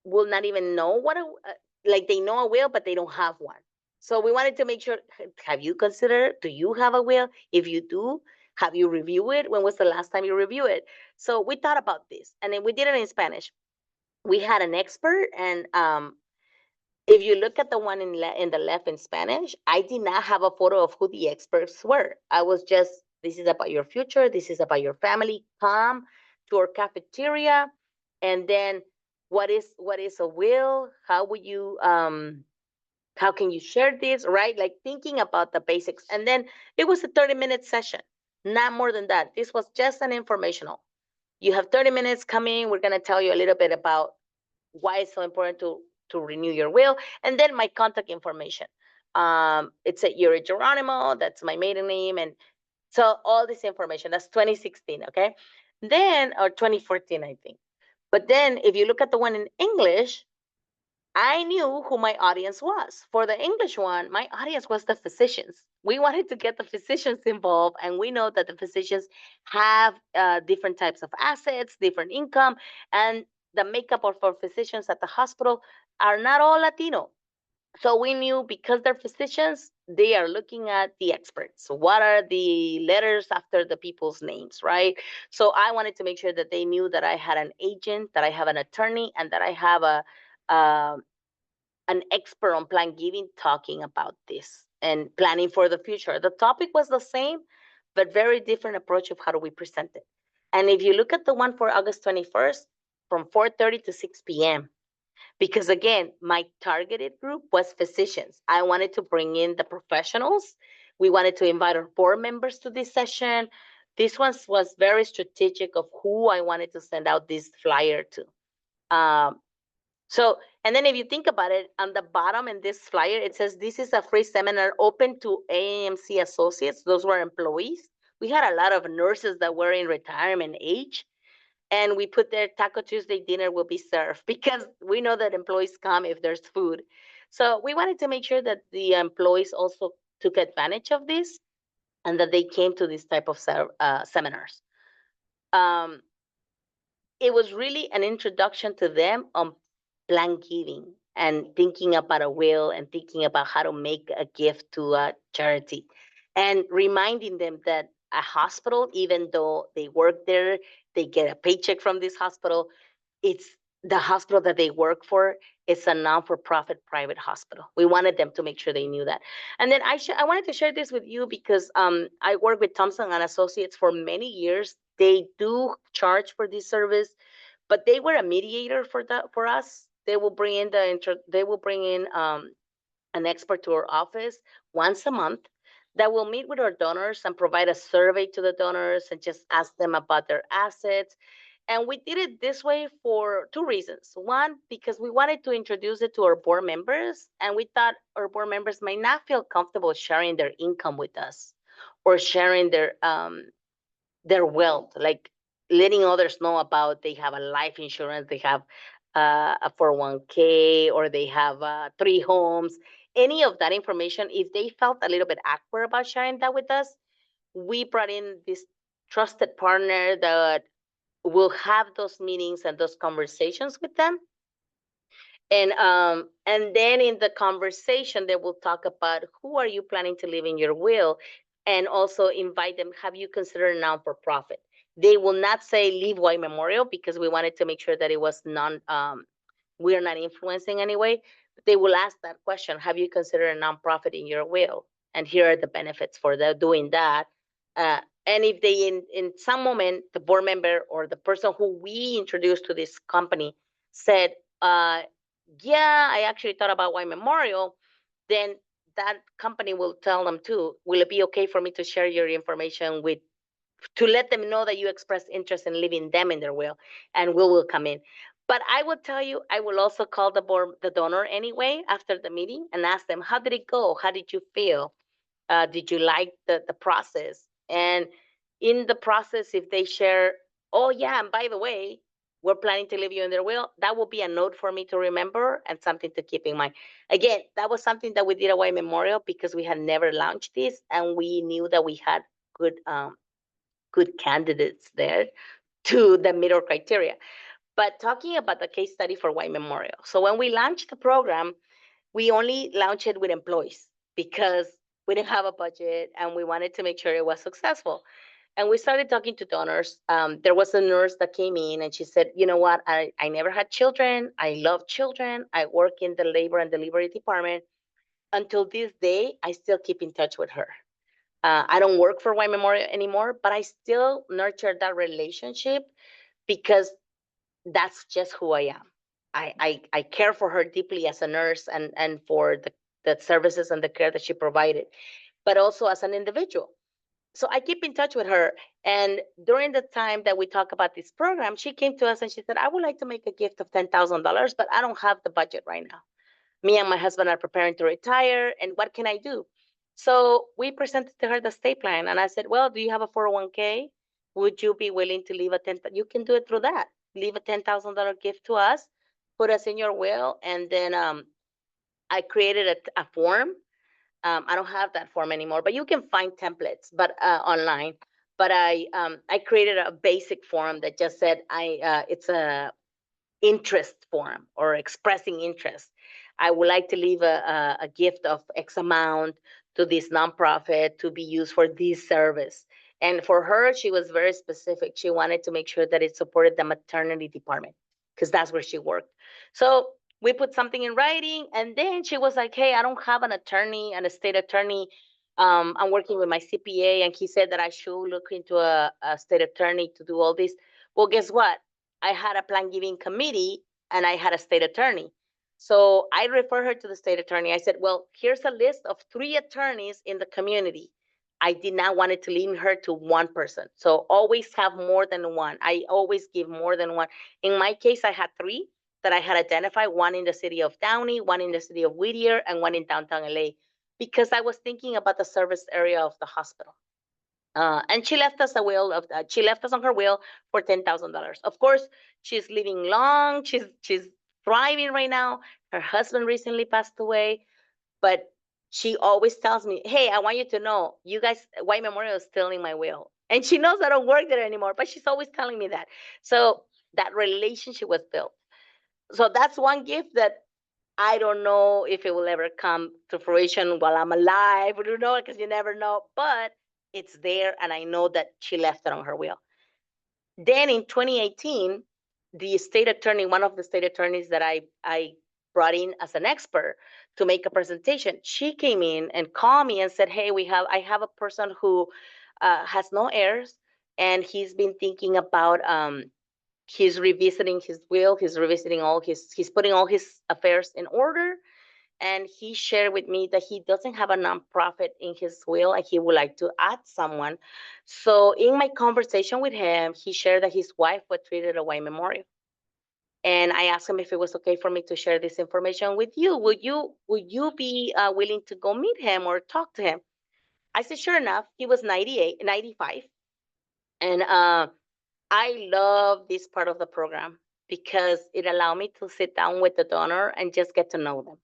will not even know what like they know a will, but they don't have one. So we wanted to make sure, have you considered, do you have a will? If you do, have you reviewed it? When was the last time you reviewed it? So we thought about this, and then we did it in Spanish. We had an expert, and if you look at the one in the left in Spanish, I did not have a photo of who the experts were. I was just, this is about your future, this is about your family. Come to our cafeteria, and then what is a will? How would you how can you share this, right? Like thinking about the basics. And then it was a 30-minute session, not more than that. This was just an informational. You have 30 minutes coming. We're going to tell you a little bit about why it's so important to renew your will, and then my contact information. It's a Yuri Geronimo. That's my maiden name, and so all this information. That's 2016, okay? Then or 2014, I think. But then, if you look at the one in English, I knew who my audience was. For the English one, my audience was the physicians. We wanted to get the physicians involved, and we know that the physicians have different types of assets, different income, and the makeup of our physicians at the hospital are not all Latino. So we knew because they're physicians, they are looking at the experts. What are the letters after the people's names, right? So I wanted to make sure that they knew that I had an agent, that I have an attorney, and that I have a an expert on plan giving talking about this and planning for the future. The topic was the same, but very different approach of how do we present it. And if you look at the one for August 21st, from 4:30 to 6 p.m., because again, my targeted group was physicians. I wanted to bring in the professionals. We wanted to invite our board members to this session. This one was very strategic of who I wanted to send out this flyer to. So, and then if you think about it, on the bottom in this flyer, it says this is a free seminar open to AMC associates. Those were employees. We had a lot of nurses that were in retirement age. And we put there Taco Tuesday dinner will be served because we know that employees come if there's food. So we wanted to make sure that the employees also took advantage of this and that they came to this type of seminars. It was really an introduction to them on plan giving and thinking about a will and thinking about how to make a gift to a charity and reminding them that a hospital, even though they work there, they get a paycheck from this hospital, it's the hospital that they work for is a non-for-profit private hospital. We wanted them to make sure they knew that. And then I wanted to share this with you because I worked with Thompson and Associates for many years. They do charge for this service, but they were a mediator for us. They will bring in an expert to our office once a month that will meet with our donors and provide a survey to the donors and just ask them about their assets. And we did it this way for two reasons. One, because we wanted to introduce it to our board members, and we thought our board members might not feel comfortable sharing their income with us or sharing their wealth, like letting others know about they have a life insurance, they have a 401k, or they have 3 homes. Any of that information, if they felt a little bit awkward about sharing that with us, we brought in this trusted partner that will have those meetings and those conversations with them. And then in the conversation, they will talk about who are you planning to leave in your will, and also invite them, have you considered a non-for-profit? They will not say leave White Memorial because we wanted to make sure that it was we are not influencing anyway. They will ask that question, have you considered a nonprofit in your will? And here are the benefits for doing that. And if they, in some moment, the board member or the person who we introduced to this company said, yeah, I actually thought about White Memorial, then that company will tell them too, will it be okay for me to share your information to let them know that you expressed interest in leaving them in their will, and we will come in. But I will tell you, I will also call the donor anyway after the meeting and ask them, how did it go? How did you feel? Did you like the process? And in the process, if they share, oh yeah, and by the way, we're planning to leave you in their will, that will be a note for me to remember and something to keep in mind. Again, that was something that we did at White Memorial because we had never launched this, and we knew that we had good candidates there to the middle criteria. But talking about the case study for White Memorial. So when we launched the program, we only launched it with employees because we didn't have a budget and we wanted to make sure it was successful. And we started talking to donors. There was a nurse that came in and she said, you know what, I never had children. I love children. I work in the labor and delivery department. Until this day, I still keep in touch with her. I don't work for White Memorial anymore, but I still nurture that relationship because that's just who I am. I care for her deeply as a nurse and for the services and the care that she provided, but also as an individual. So I keep in touch with her. And during the time that we talk about this program, she came to us and she said, I would like to make a gift of $10,000, but I don't have the budget right now. Me and my husband are preparing to retire, and what can I do? So we presented to her the estate plan, and I said, well, do you have a 401k? Would you be willing to leave you can do it through that. Leave a $10,000 gift to us, put us in your will, and then I created a form. I don't have that form anymore, but you can find templates, but online. But I created a basic form that just said it's a interest form or expressing interest. I would like to leave a gift of X amount to this nonprofit to be used for this service. And for her, she was very specific. She wanted to make sure that it supported the maternity department because that's where she worked. So We put something in writing, and then she was like, hey, I don't have an attorney, an estate attorney. I'm working with my CPA, and he said that I should look into a state attorney to do all this. Well, guess what? I had a plan giving committee, and I had a state attorney. So I refer her to the state attorney. I said, well, here's a list of 3 attorneys in the community. I did not want it to limit her to one person. So always have more than one. I always give more than one. In my case, I had 3 that I had identified, one in the city of Downey, one in the city of Whittier, and one in downtown LA, because I was thinking about the service area of the hospital. And she left us a will of she left us on her will for $10,000. Of course, she's living long. She's thriving right now. Her husband recently passed away, but she always tells me, hey, I want you to know, you guys, White Memorial is still in my will. And she knows I don't work there anymore, but she's always telling me that. So that relationship was built. So that's one gift that I don't know if it will ever come to fruition while I'm alive. I don't know, because you never know. But it's there, and I know that she left it on her will. Then in 2018, the state attorney, one of the state attorneys that I brought in as an expert to make a presentation, she came in and called me and said, hey, I have a person who has no heirs, and he's been thinking about he's revisiting his will, he's revisiting he's putting all his affairs in order. And he shared with me that he doesn't have a nonprofit in his will, and he would like to add someone. So in my conversation with him, he shared that his wife was treated at White Memorial. And I asked him if it was okay for me to share this information with you. Would you be willing to go meet him or talk to him? I said, sure enough. He was 98, 95. And I love this part of the program because it allowed me to sit down with the donor and just get to know them.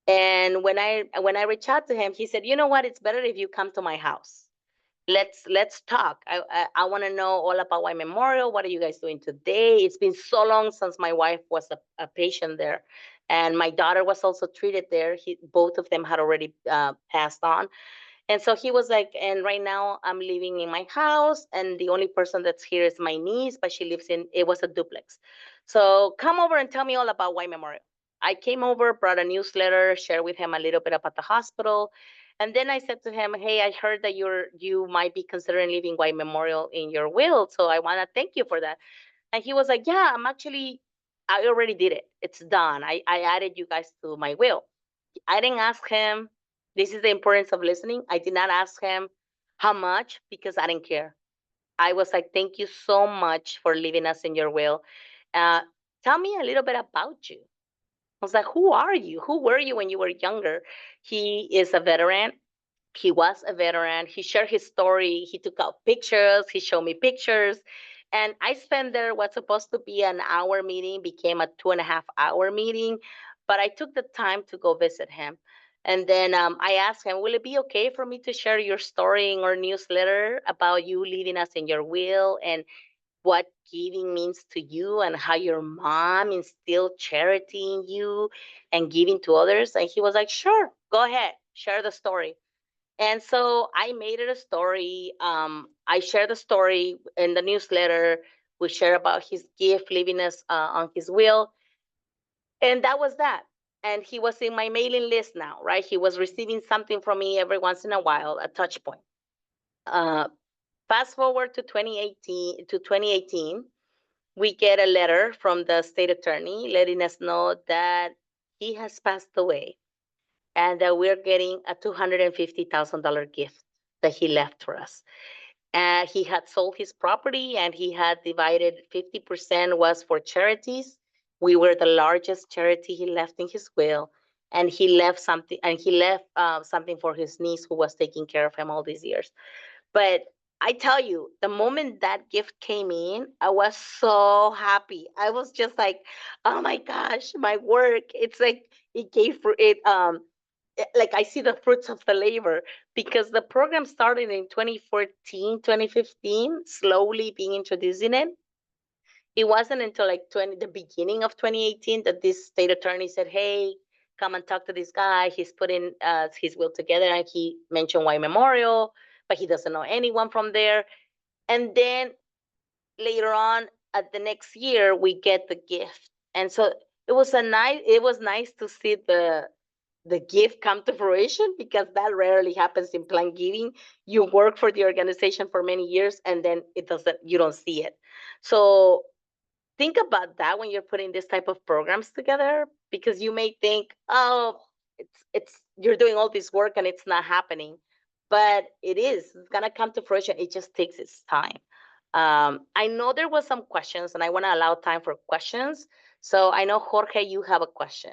And when I reached out to him, he said, you know what? It's better if you come to my house. Let's talk. I want to know all about White Memorial. What are you guys doing today? It's been so long since my wife was a patient there, and my daughter was also treated there. Both of them had already passed on. And so he was like, and right now I'm living in my house, and the only person that's here is my niece, but she lives it was a duplex. So come over and tell me all about White Memorial. I came over, brought a newsletter, shared with him a little bit about the hospital. And then I said to him, hey, I heard that you might be considering leaving White Memorial in your will. So I want to thank you for that. And he was like, yeah, I already did it. It's done. I added you guys to my will. I didn't ask him. This is the importance of listening. I did not ask him how much because I didn't care. I was like, thank you so much for leaving us in your will. Uh, Tell me a little bit about you. I was like, who are you? Who were you when you were younger? He is a veteran. He was a veteran. He shared his story. He took out pictures. He showed me pictures. And I spent there what's supposed to be an hour meeting became a 2.5 hour meeting. But I took the time to go visit him. And then I asked him, will it be okay for me to share your story in our newsletter about you leaving us in your will and what giving means to you and how your mom instilled charity in you and giving to others? And he was like, sure, go ahead, share the story. And so I made it a story. I shared the story in the newsletter. We share about his gift, leaving us on his will. And that was that. And he was in my mailing list now, right? He was receiving something from me every once in a while, a touch point. Fast forward to 2018, we get a letter from the state attorney letting us know that he has passed away and that we're getting a $250,000 gift that he left for us. And he had sold his property and he had divided 50% was for charities. We were the largest charity he left in his will. And he left something, something for his niece who was taking care of him all these years. But I tell you, the moment that gift came in, I was so happy. I was just like, oh my gosh, my work. It's like it gave for it like I see the fruits of the labor because the program started in 2014, 2015, slowly being introducing it. It wasn't until like the beginning of 2018 that this state attorney said, hey, come and talk to this guy. He's putting his will together, and he mentioned White Memorial, but he doesn't know anyone from there. And then later on, at the next year, we get the gift. And so it was nice to see the gift come to fruition, because that rarely happens in plan giving. You work for the organization for many years and then you don't see it. So think about that when you're putting this type of programs together, because you may think, oh, it's you're doing all this work and it's not happening, but it's gonna come to fruition. It just takes its time. I know there was some questions, and I want to allow time for questions. So I know, Jorge, you have a question.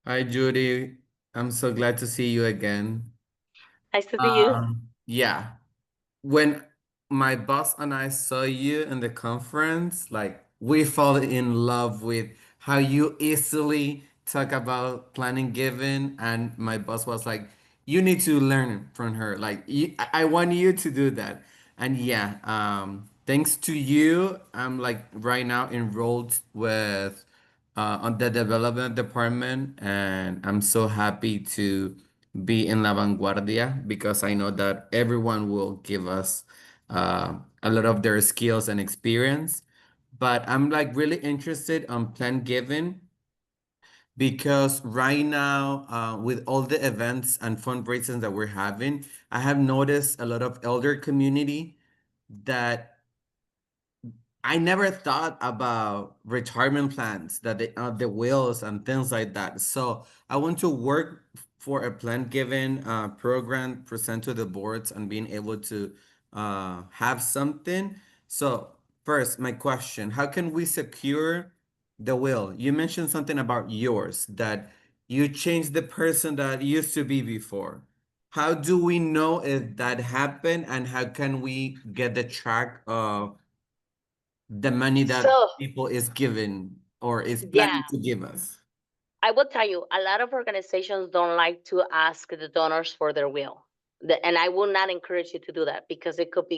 Hi, Judy. I'm so glad to see you again. Nice to see you. Yeah. When my boss and I saw you in the conference, like we fall in love with how you easily talk about planning giving, and my boss was like, "You need to learn from her. Like, I want you to do that." And yeah, thanks to you, I'm like right now enrolled with on the development department, and I'm so happy to be in La Vanguardia because I know that everyone will give us a lot of their skills and experience. But I'm like really interested on plan giving because right now, with all the events and fundraisers that we're having, I have noticed a lot of elder community that I never thought about retirement plans, that the wills and things like that. So I want to work for a plan given program, present to the boards, and being able to have something. So first, my question: how can we secure the will? You mentioned something about yours that you changed the person that used to be before. How do we know if that happened, and how can we get the track of the money that So, people is given or is yeah, planning to give us? I will tell you, a lot of organizations don't like to ask the donors for their will. And I will not encourage you to do that, because it could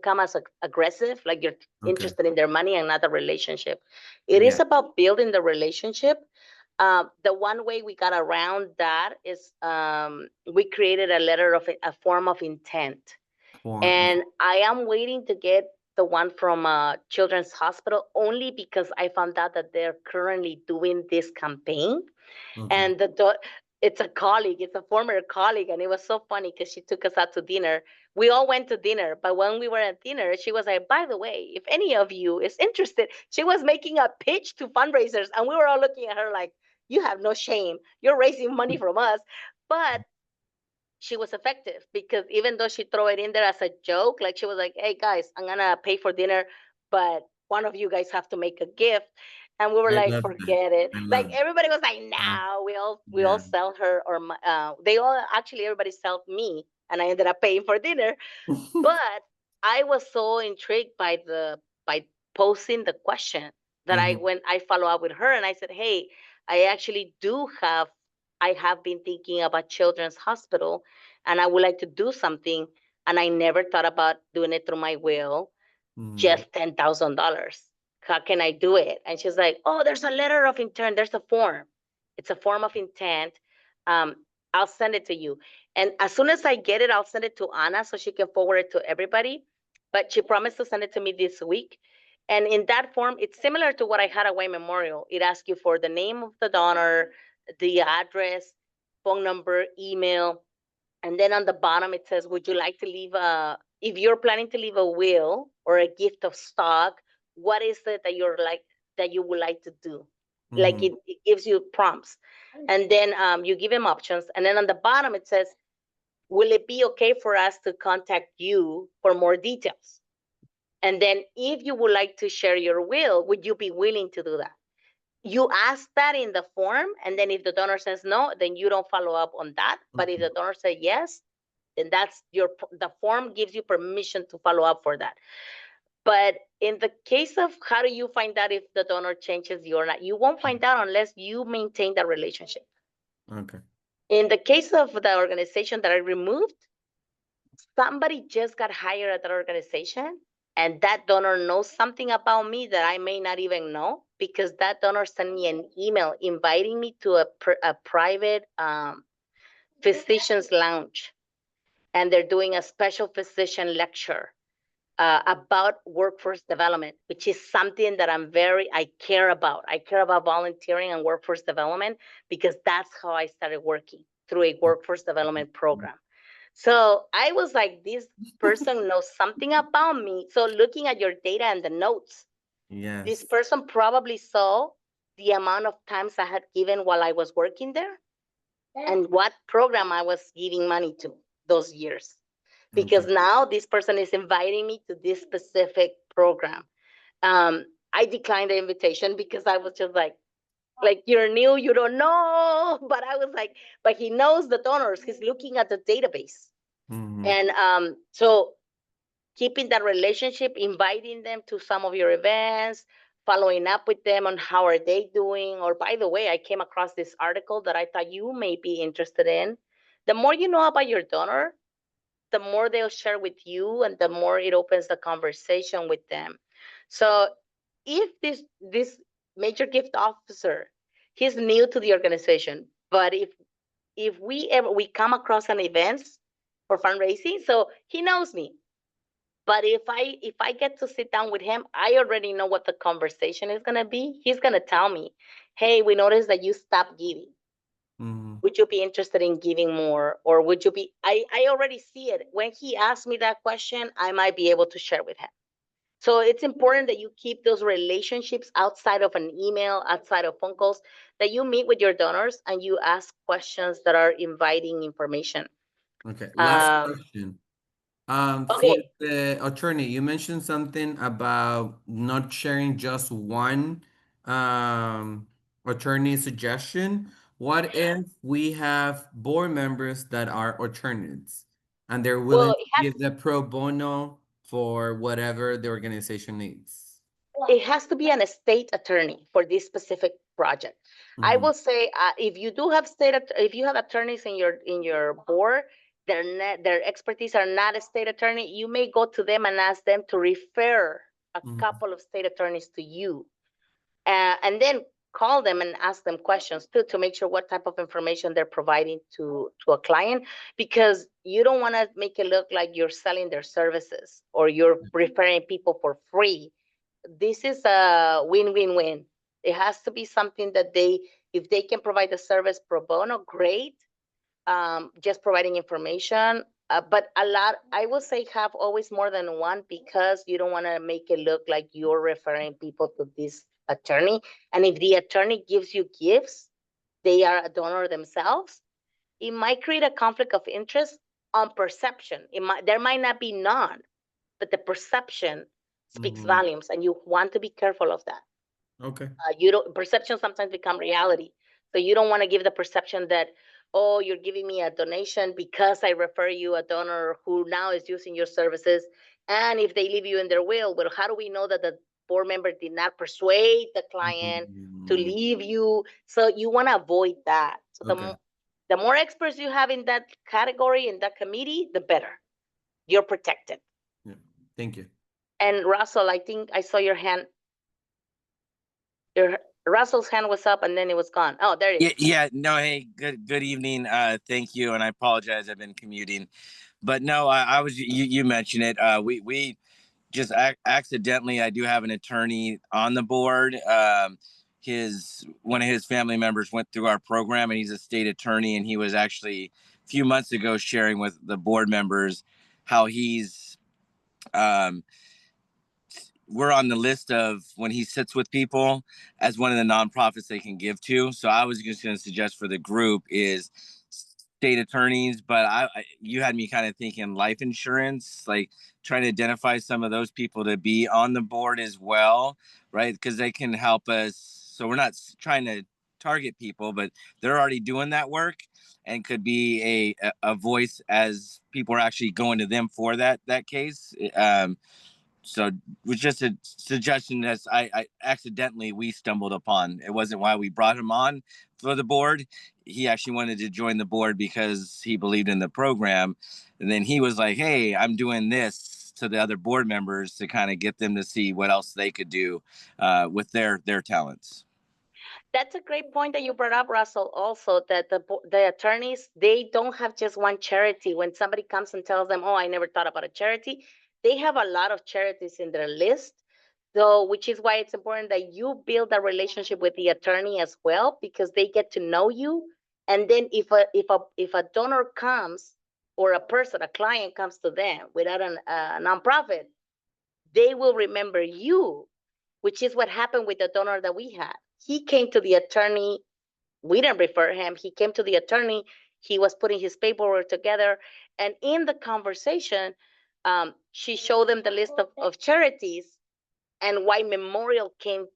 come as aggressive, like you're Okay. interested in their money and not the relationship. It is Yeah. about building the relationship. The one way we got around that is, we created a form of intent. Form. And I am waiting to get the one from Children's Hospital, only because I found out that they're currently doing this campaign. Okay. And it's a colleague, it's a former colleague, and it was so funny because she took us out to dinner. We all went to dinner, but when we were at dinner, she was like, "By the way, if any of you is interested," she was making a pitch to fundraisers, and we were all looking at her like, "You have no shame. You're raising money from us." But she was effective, because even though she threw it in there as a joke, like she was like, "Hey guys, I'm gonna pay for dinner, but one of you guys have to make a gift." And we were I like, love that. "Forget it." I Like love everybody was like, that. "No, we all Yeah. sell her," or they all actually everybody sold me, and I ended up paying for dinner. But I was so intrigued by posing the question, that Mhm. I follow up with her, and I said, "Hey, I actually I have been thinking about Children's Hospital, and I would like to do something, and I never thought about doing it through my will, Mhm. just $10,000. How can I do it?" And she's like, "Oh, there's a letter of intent. There's a form. It's a form of intent. Um, I'll send it to you." And as soon as I get it, I'll send it to Anna so she can forward it to everybody. But she promised to send it to me this week. And in that form, it's similar to what I had at Way Memorial. It asks you for the name of the donor, the address, phone number, email, and then on the bottom, it says, would you like to leave if you're planning to leave a will or a gift of stock, what is it that that you would like to do? Like Mhm. it gives you prompts. And then you give them options. And then on the bottom, it says, will it be okay for us to contact you for more details? And then if you would like to share your will, would you be willing to do that? You ask that in the form, and then if the donor says no, then you don't follow up on that. But if Okay. the donor says yes, then the form gives you permission to follow up for that. But in the case of how do you find out if the donor changes you or not, you won't find out unless you maintain the relationship. Okay. In the case of the organization that I removed, somebody just got hired at that organization, and that donor knows something about me that I may not even know, because that donor sent me an email inviting me to a private physician's lounge, and they're doing a special physician lecture. about workforce development, which is something that I care about. I care about volunteering and workforce development because that's how I started working, through a workforce development program. So I was like, this person knows something about me. So looking at your data and the notes, this Yes. person probably saw the amount of times I had given while I was working there and what program I was giving money to those years. Because Okay. now this person is inviting me to this specific program. I declined the invitation because I was just like you're new, you don't know. But I was like, but he knows the donors. He's looking at the database. Mm-hmm. And so keeping that relationship, inviting them to some of your events, following up with them on how are they doing. Or by the way, I came across this article that I thought you may be interested in. The more you know about your donor, the more they'll share with you and the more it opens the conversation with them. So if this major gift officer, he's new to the organization, but if we come across an events for fundraising, so he knows me. But if I get to sit down with him, I already know what the conversation is gonna be. He's gonna tell me, hey, we noticed that you stopped giving. Mm-hmm. Would you be interested in giving more? Or would you be, I already see it. When he asked me that question, I might be able to share with him. So it's important that you keep those relationships outside of an email, outside of phone calls, that you meet with your donors and you ask questions that are inviting information. Okay. Last Um, question. For okay, the attorney, you mentioned something about not sharing just one attorney suggestion. What if we have board members that are attorneys and they're well, willing to give the pro bono for whatever the organization needs? it has to be an estate attorney for this specific project. I Mm-hmm. will say, if you do have if you have attorneys in your board, their expertise are not a state attorney, you may go to them and ask them to refer a Mm-hmm. couple of state attorneys to you, and then call them and ask them questions too to make sure what type of information they're providing to a client, because you don't want to make it look like you're selling their services or you're referring people for free. This is a win-win-win. It has to be something that if they can provide the service pro bono, great. Just providing information. But I will say, have always more than one, because you don't want to make it look like you're referring people to this attorney. And if the attorney gives you gifts, they are a donor themselves, it might create a conflict of interest on perception. There might not be none, but the perception speaks Mm-hmm. volumes, and you want to be careful of that. Okay. You don't Perception sometimes become reality, so you don't want to give the perception that, oh, you're giving me a donation because I refer you a donor who now is using your services. And if they leave you in their will, well, how do we know that the board member did not persuade the client to Mm-hmm. leave you? So you want to avoid that. So Okay. the more experts you have in that category, in that committee, the better. You're protected. Yeah. Thank you. And Russell, I think I saw your hand. Your Russell's hand was up and then it was gone. Oh, there it Yeah, is. yeah, no, hey, good evening. Thank you, and I apologize. I've been commuting, but no, I was you mentioned it. We just accidentally. I do have an attorney on the board. His one of his family members went through our program, and he's a state attorney. And he was actually a few months ago sharing with the board members how he's we're on the list of when he sits with people as one of the nonprofits they can give to. So I was just going to suggest for the group is state attorneys, but you had me kind of thinking life insurance, like trying to identify some of those people to be on the board as well, right? Because they can help us. So we're not trying to target people, but they're already doing that work and could be a voice as people are actually going to them for that case. So it was just a suggestion that I accidentally we stumbled upon. It wasn't why we brought him on for the board. He actually wanted to join the board because he believed in the program. And then he was like, hey, I'm doing this to the other board members to kind of get them to see what else they could do with their talents. That's a great point that you brought up, Russell. Also, that the attorneys, they don't have just one charity. When somebody comes and tells them, "Oh, I never thought about a charity," they have a lot of charities in their list. So, which is why it's important that you build a relationship with the attorney as well, because they get to know you. And then if a donor comes, or a person, a client comes to them without a nonprofit, they will remember you, which is what happened with the donor that we had. He came to the attorney. We didn't refer him. He came to the attorney. He was putting his paperwork together. And in the conversation, she showed them the list of charities, and why Memorial came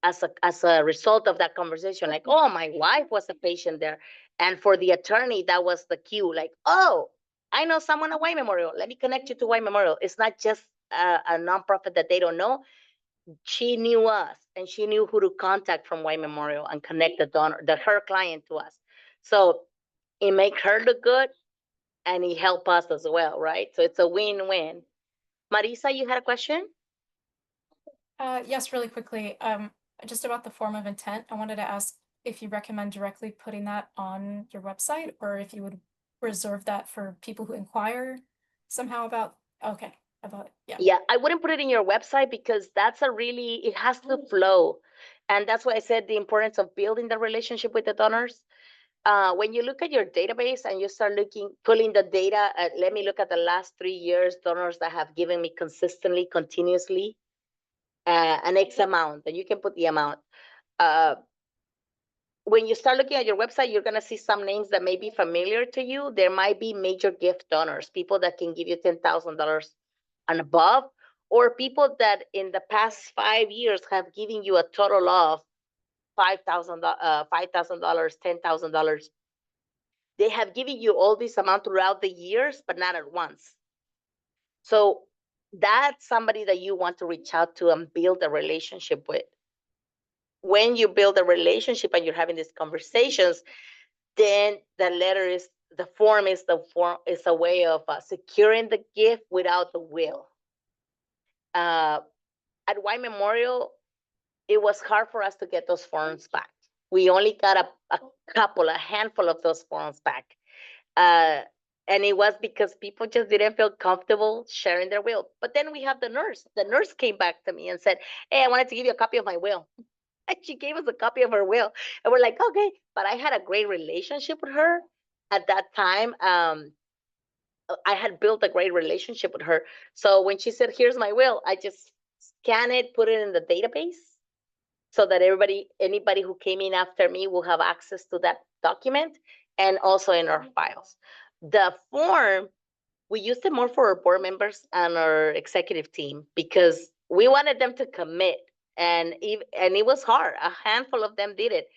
as a result of that conversation. Like, oh, my wife was a patient there. And for the attorney, that was the cue. Like, oh, I know someone at Y Memorial. Let me connect you to Y Memorial. It's not just a nonprofit that they don't know. She knew us, and she knew who to contact from Y Memorial and connect the donor, her client, to us. So it make her look good, and it help us as well, right? So it's a win-win. Marisa, you had a question? Yes, really quickly. Just about the form of intent, I wanted to ask if you recommend directly putting that on your website, or if you would reserve that for people who inquire somehow about, yeah. Yeah, I wouldn't put it in your website, because that's it has to flow. And that's why I said the importance of building the relationship with the donors. When you look at your database and you start pulling the data, let me look at the last 3 years, donors that have given me consistently, continuously, an X amount, and you can put the amount. When you start looking at your website, you're going to see some names that may be familiar to you. There might be major gift donors, people that can give you $10,000 and above, or people that in the past 5 years have given you a total of $5,000, $10,000. They have given you all this amount throughout the years, but not at once. So that's somebody that you want to reach out to and build a relationship with. When you build a relationship and you're having these conversations, then the form is a way of securing the gift without the will. At Y Memorial, it was hard for us to get those forms back. We only got a handful of those forms back. And it was because people just didn't feel comfortable sharing their will. But then we have the nurse. The nurse came back to me and said, hey, I wanted to give you a copy of my will. And she gave us a copy of her will. And we're like, okay. But I had a great relationship with her at that time. I had built a great relationship with her. So when she said, here's my will, I just scan it, put it in the database, so that anybody who came in after me will have access to that document, and also in our files. The form, we used it more for our board members and our executive team, because we wanted them to commit. And it was hard. A handful of them did it.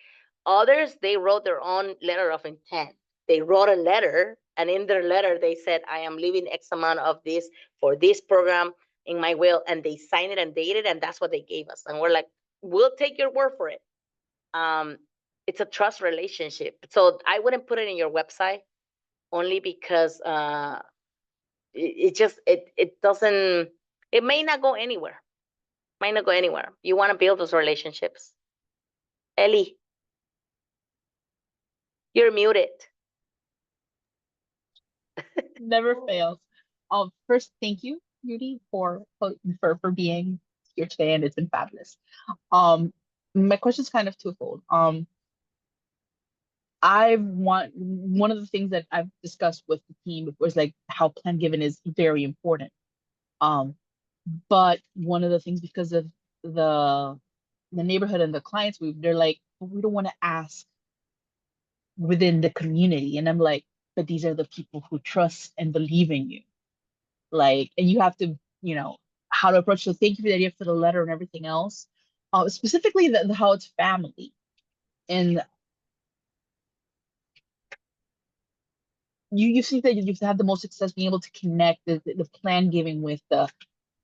Others, they wrote their own letter of intent. They wrote a letter, and in their letter, they said, I am leaving X amount of this for this program in my will. And they signed it and dated, and that's what they gave us. And we're like, we'll take your word for it. It's a trust relationship. So I wouldn't put it in your website, only because it doesn't, it may not go anywhere. Might not go anywhere. You want to build those relationships. Ellie, you're muted. Never fails. First, thank you, Yuri, for being here today, and it's been fabulous. My question is kind of twofold. One of the things that I've discussed with the team was like how plan giving is very important. But one of the things, because of the neighborhood and the clients, they're like, we don't want to ask within the community. And I'm like, but these are the people who trust and believe in you. Like, and you have to, how to approach. So thank you for the idea for the letter and everything else. Specifically how it's family. And you see that you've had the most success being able to connect the plan giving with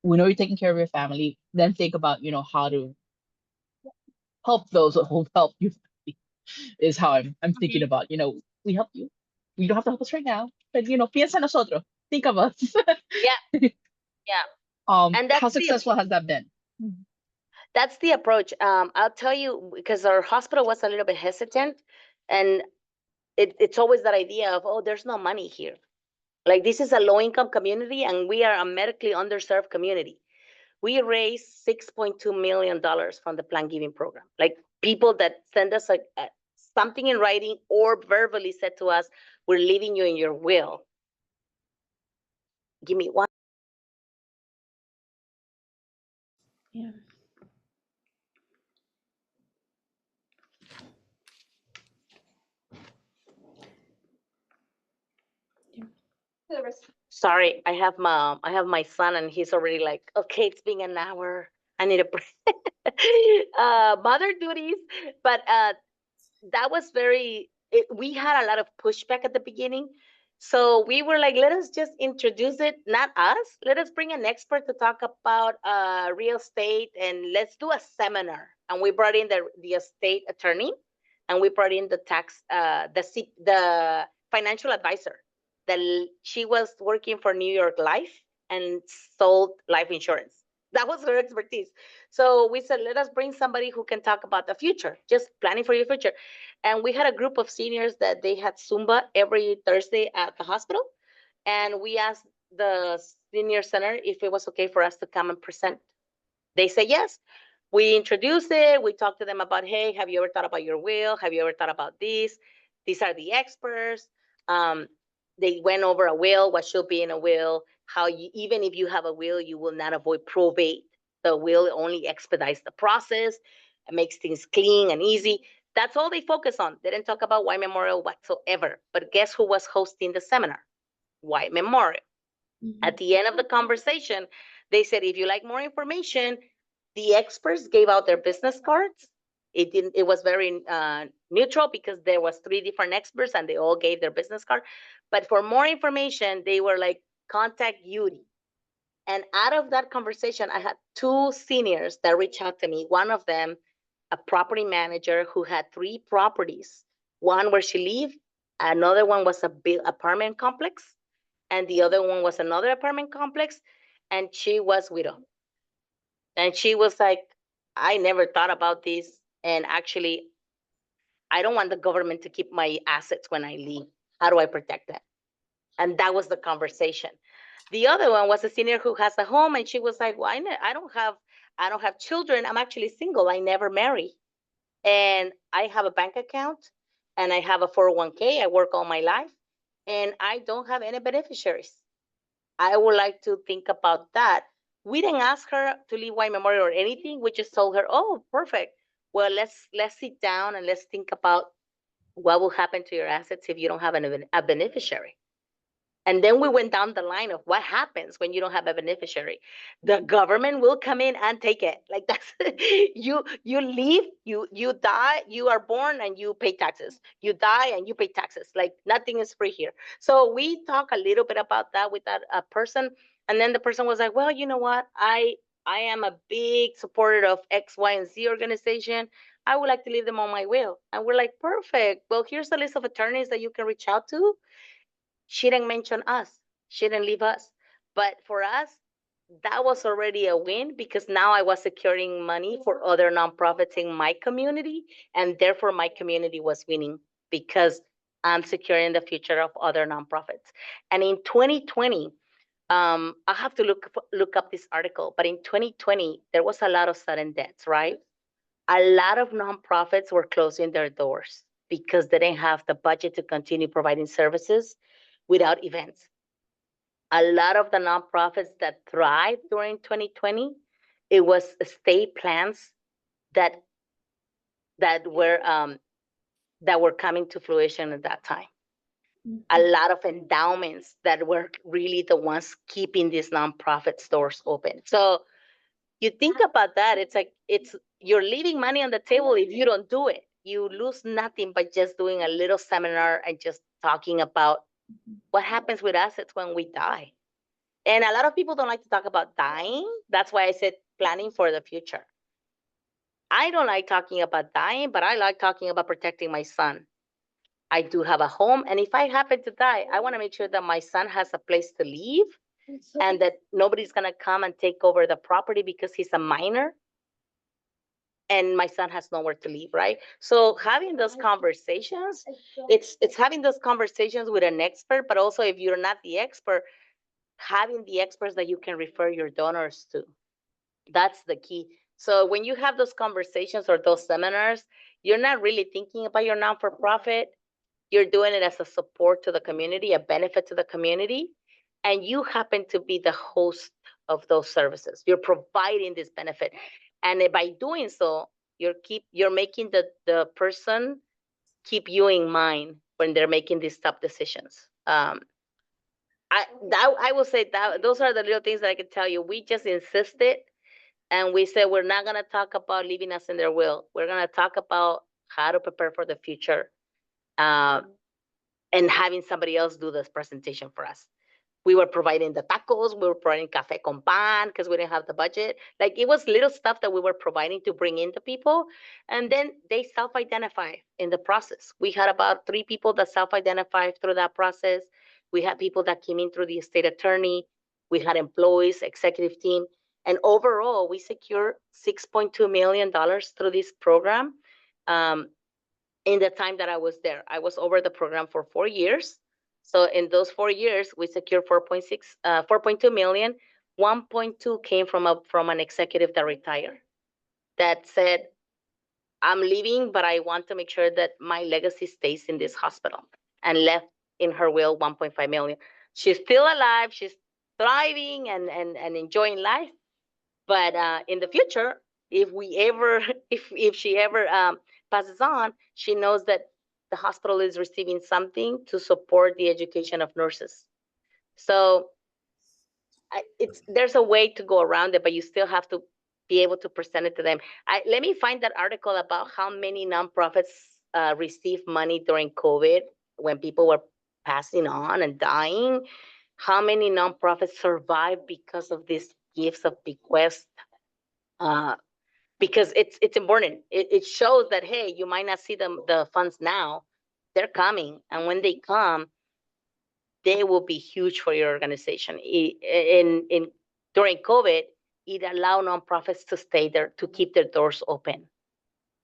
we know you're taking care of your family, then think about, how to help those who help you, is how I'm thinking about, we help you. You don't have to help us right now, but, piensa en nosotros. Think of us. Yeah. Yeah. And how successful has that been? That's the approach. I'll tell you, because our hospital was a little bit hesitant, and it's always that idea of, oh, there's no money here. Like this is a low-income community, and we are a medically underserved community. We raised $6.2 million from the Plan Giving program. Like people that send us something in writing or verbally said to us, we're leaving you in your will. Give me one. Yeah. Sorry, I have my son, and he's already like, okay, it's been an hour. I need a break. Mother duties, but that was we had a lot of pushback at the beginning. So we were like, let us just introduce it, not us. Let us bring an expert to talk about real estate, and let's do a seminar. And we brought in the estate attorney, and we brought in the the financial advisor. She was working for New York Life and sold life insurance. That was her expertise. So we said, let us bring somebody who can talk about the future, just planning for your future. And we had a group of seniors that they had Zumba every Thursday at the hospital. And we asked the senior center if it was okay for us to come and present. They said yes. We introduced it. We talked to them about, hey, have you ever thought about your will? Have you ever thought about this? These are the experts. They went over a will, what should be in a will, how you, even if you have a will, you will not avoid probate. The will only expedites the process. It makes things clean and easy. That's all they focus on. They didn't talk about White Memorial whatsoever. But guess who was hosting the seminar? White Memorial. At the end of the conversation, they said, if you like more information, the experts gave out their business cards. It was very neutral because there was 3 different experts and they all gave their business card. But for more information, they were like, contact Yuri. And out of that conversation, I had 2 seniors that reached out to me. One of them, a property manager who had 3 properties. One where she lived, another one was a big apartment complex, and the other one was another apartment complex, and she was widowed. And she was like, I never thought about this. And actually, I don't want the government to keep my assets when I leave. How do I protect that? And that was the conversation. The other one was a senior who has a home, and she was like, well, I don't have children. I'm actually single. I never marry. And I have a bank account, and I have a 401k. I work all my life, and I don't have any beneficiaries. I would like to think about that. We didn't ask her to leave White Memorial or anything. We just told her, oh, perfect. Well, let's sit down and let's think about what will happen to your assets if you don't have a beneficiary. And then we went down the line of what happens when you don't have a beneficiary. The government will come in and take it. Like that's you leave, you die, you are born and you pay taxes. You die and you pay taxes. Like nothing is free here. So we talk a little bit about that with that person. And then the person was like, well, you know what? I am a big supporter of X, Y, and Z organization. I would like to leave them on my will. And we're like, perfect. Well, here's a list of attorneys that you can reach out to. She didn't mention us. She didn't leave us. But for us, that was already a win because now I was securing money for other nonprofits in my community. And therefore, my community was winning because I'm securing the future of other nonprofits. And in 2020, I have to look up this article, but in 2020, there was a lot of sudden deaths, right? A lot of nonprofits were closing their doors because they didn't have the budget to continue providing services without events. A lot of the nonprofits that thrived during 2020, it was state plans that were coming to fruition at that time. A lot of endowments that were really the ones keeping these nonprofit doors open. So you think about that, it's like you're leaving money on the table if you don't do it. You lose nothing by just doing a little seminar and just talking about what happens with assets when we die. And a lot of people don't like to talk about dying. That's why I said planning for the future. I don't like talking about dying, but I like talking about protecting my son. I do have a home, and if I happen to die, I want to make sure that my son has a place to live and that nobody's going to come and take over the property because he's a minor. and my son has nowhere to live, right? So having those conversations, it's having those conversations with an expert, but also if you're not the expert, having the experts that you can refer your donors to. That's the key. So when you have those conversations or those seminars, you're not really thinking about your non-for-profit. You're doing it as a support to the community, a benefit to the community, and you happen to be the host of those services. You're providing this benefit, and by doing so, you're making the person keep you in mind when they're making these tough decisions. I will say that those are the little things that I can tell you. We just insisted, and we said we're not gonna talk about leaving us in their will. We're gonna talk about how to prepare for the future, and having somebody else do this presentation for us. We were providing the tacos, we were providing café con pan because we didn't have the budget. Like it was little stuff that we were providing to bring in the people. And then they self-identify in the process. We had about 3 people that self-identified through that process. We had people that came in through the state attorney. We had employees, executive team. And overall, we secured $6.2 million through this program. In the time that I was there, I was over the program for 4 years. So in those 4 years, we secured 4.2 million. 1.2 came from an executive that retired, that said, I'm leaving, but I want to make sure that my legacy stays in this hospital, and left in her will 1.5 million. She's still alive, she's thriving and enjoying life. But in the future, if she ever passes on, she knows that the hospital is receiving something to support the education of nurses. So there's a way to go around it, but you still have to be able to present it to them. Let me find that article about how many nonprofits received money during COVID when people were passing on and dying. How many nonprofits survived because of these gifts of bequest? Because it's important. It shows that, hey, you might not see the funds now, they're coming, and when they come, they will be huge for your organization. During COVID, it allowed nonprofits to stay there, to keep their doors open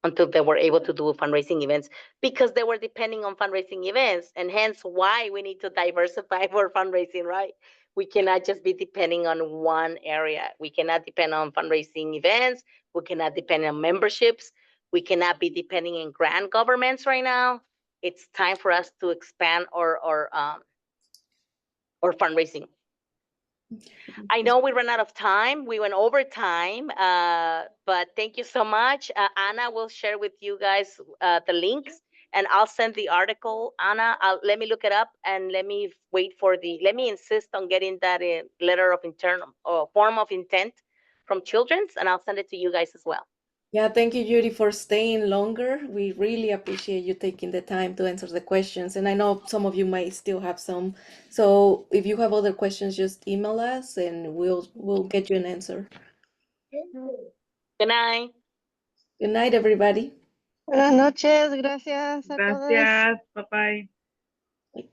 until they were able to do fundraising events, because they were depending on fundraising events, and hence why we need to diversify for fundraising, right? We cannot just be depending on one area. We cannot depend on fundraising events. We cannot depend on memberships. We cannot be depending on grant governments right now. It's time for us to expand our fundraising. I know we ran out of time. We went over time, but thank you so much. Anna will share with you guys the links, and I'll send the article. Anna, let me look it up, and let me insist on getting that letter of intent or form of intent from Children's, and I'll send it to you guys as well. Yeah, thank you, Yuri, for staying longer. We really appreciate you taking the time to answer the questions. And I know some of you might still have some. So if you have other questions, just email us and we'll get you an answer. Good night. Good night, everybody. Buenas noches, gracias a todos. Gracias, bye bye.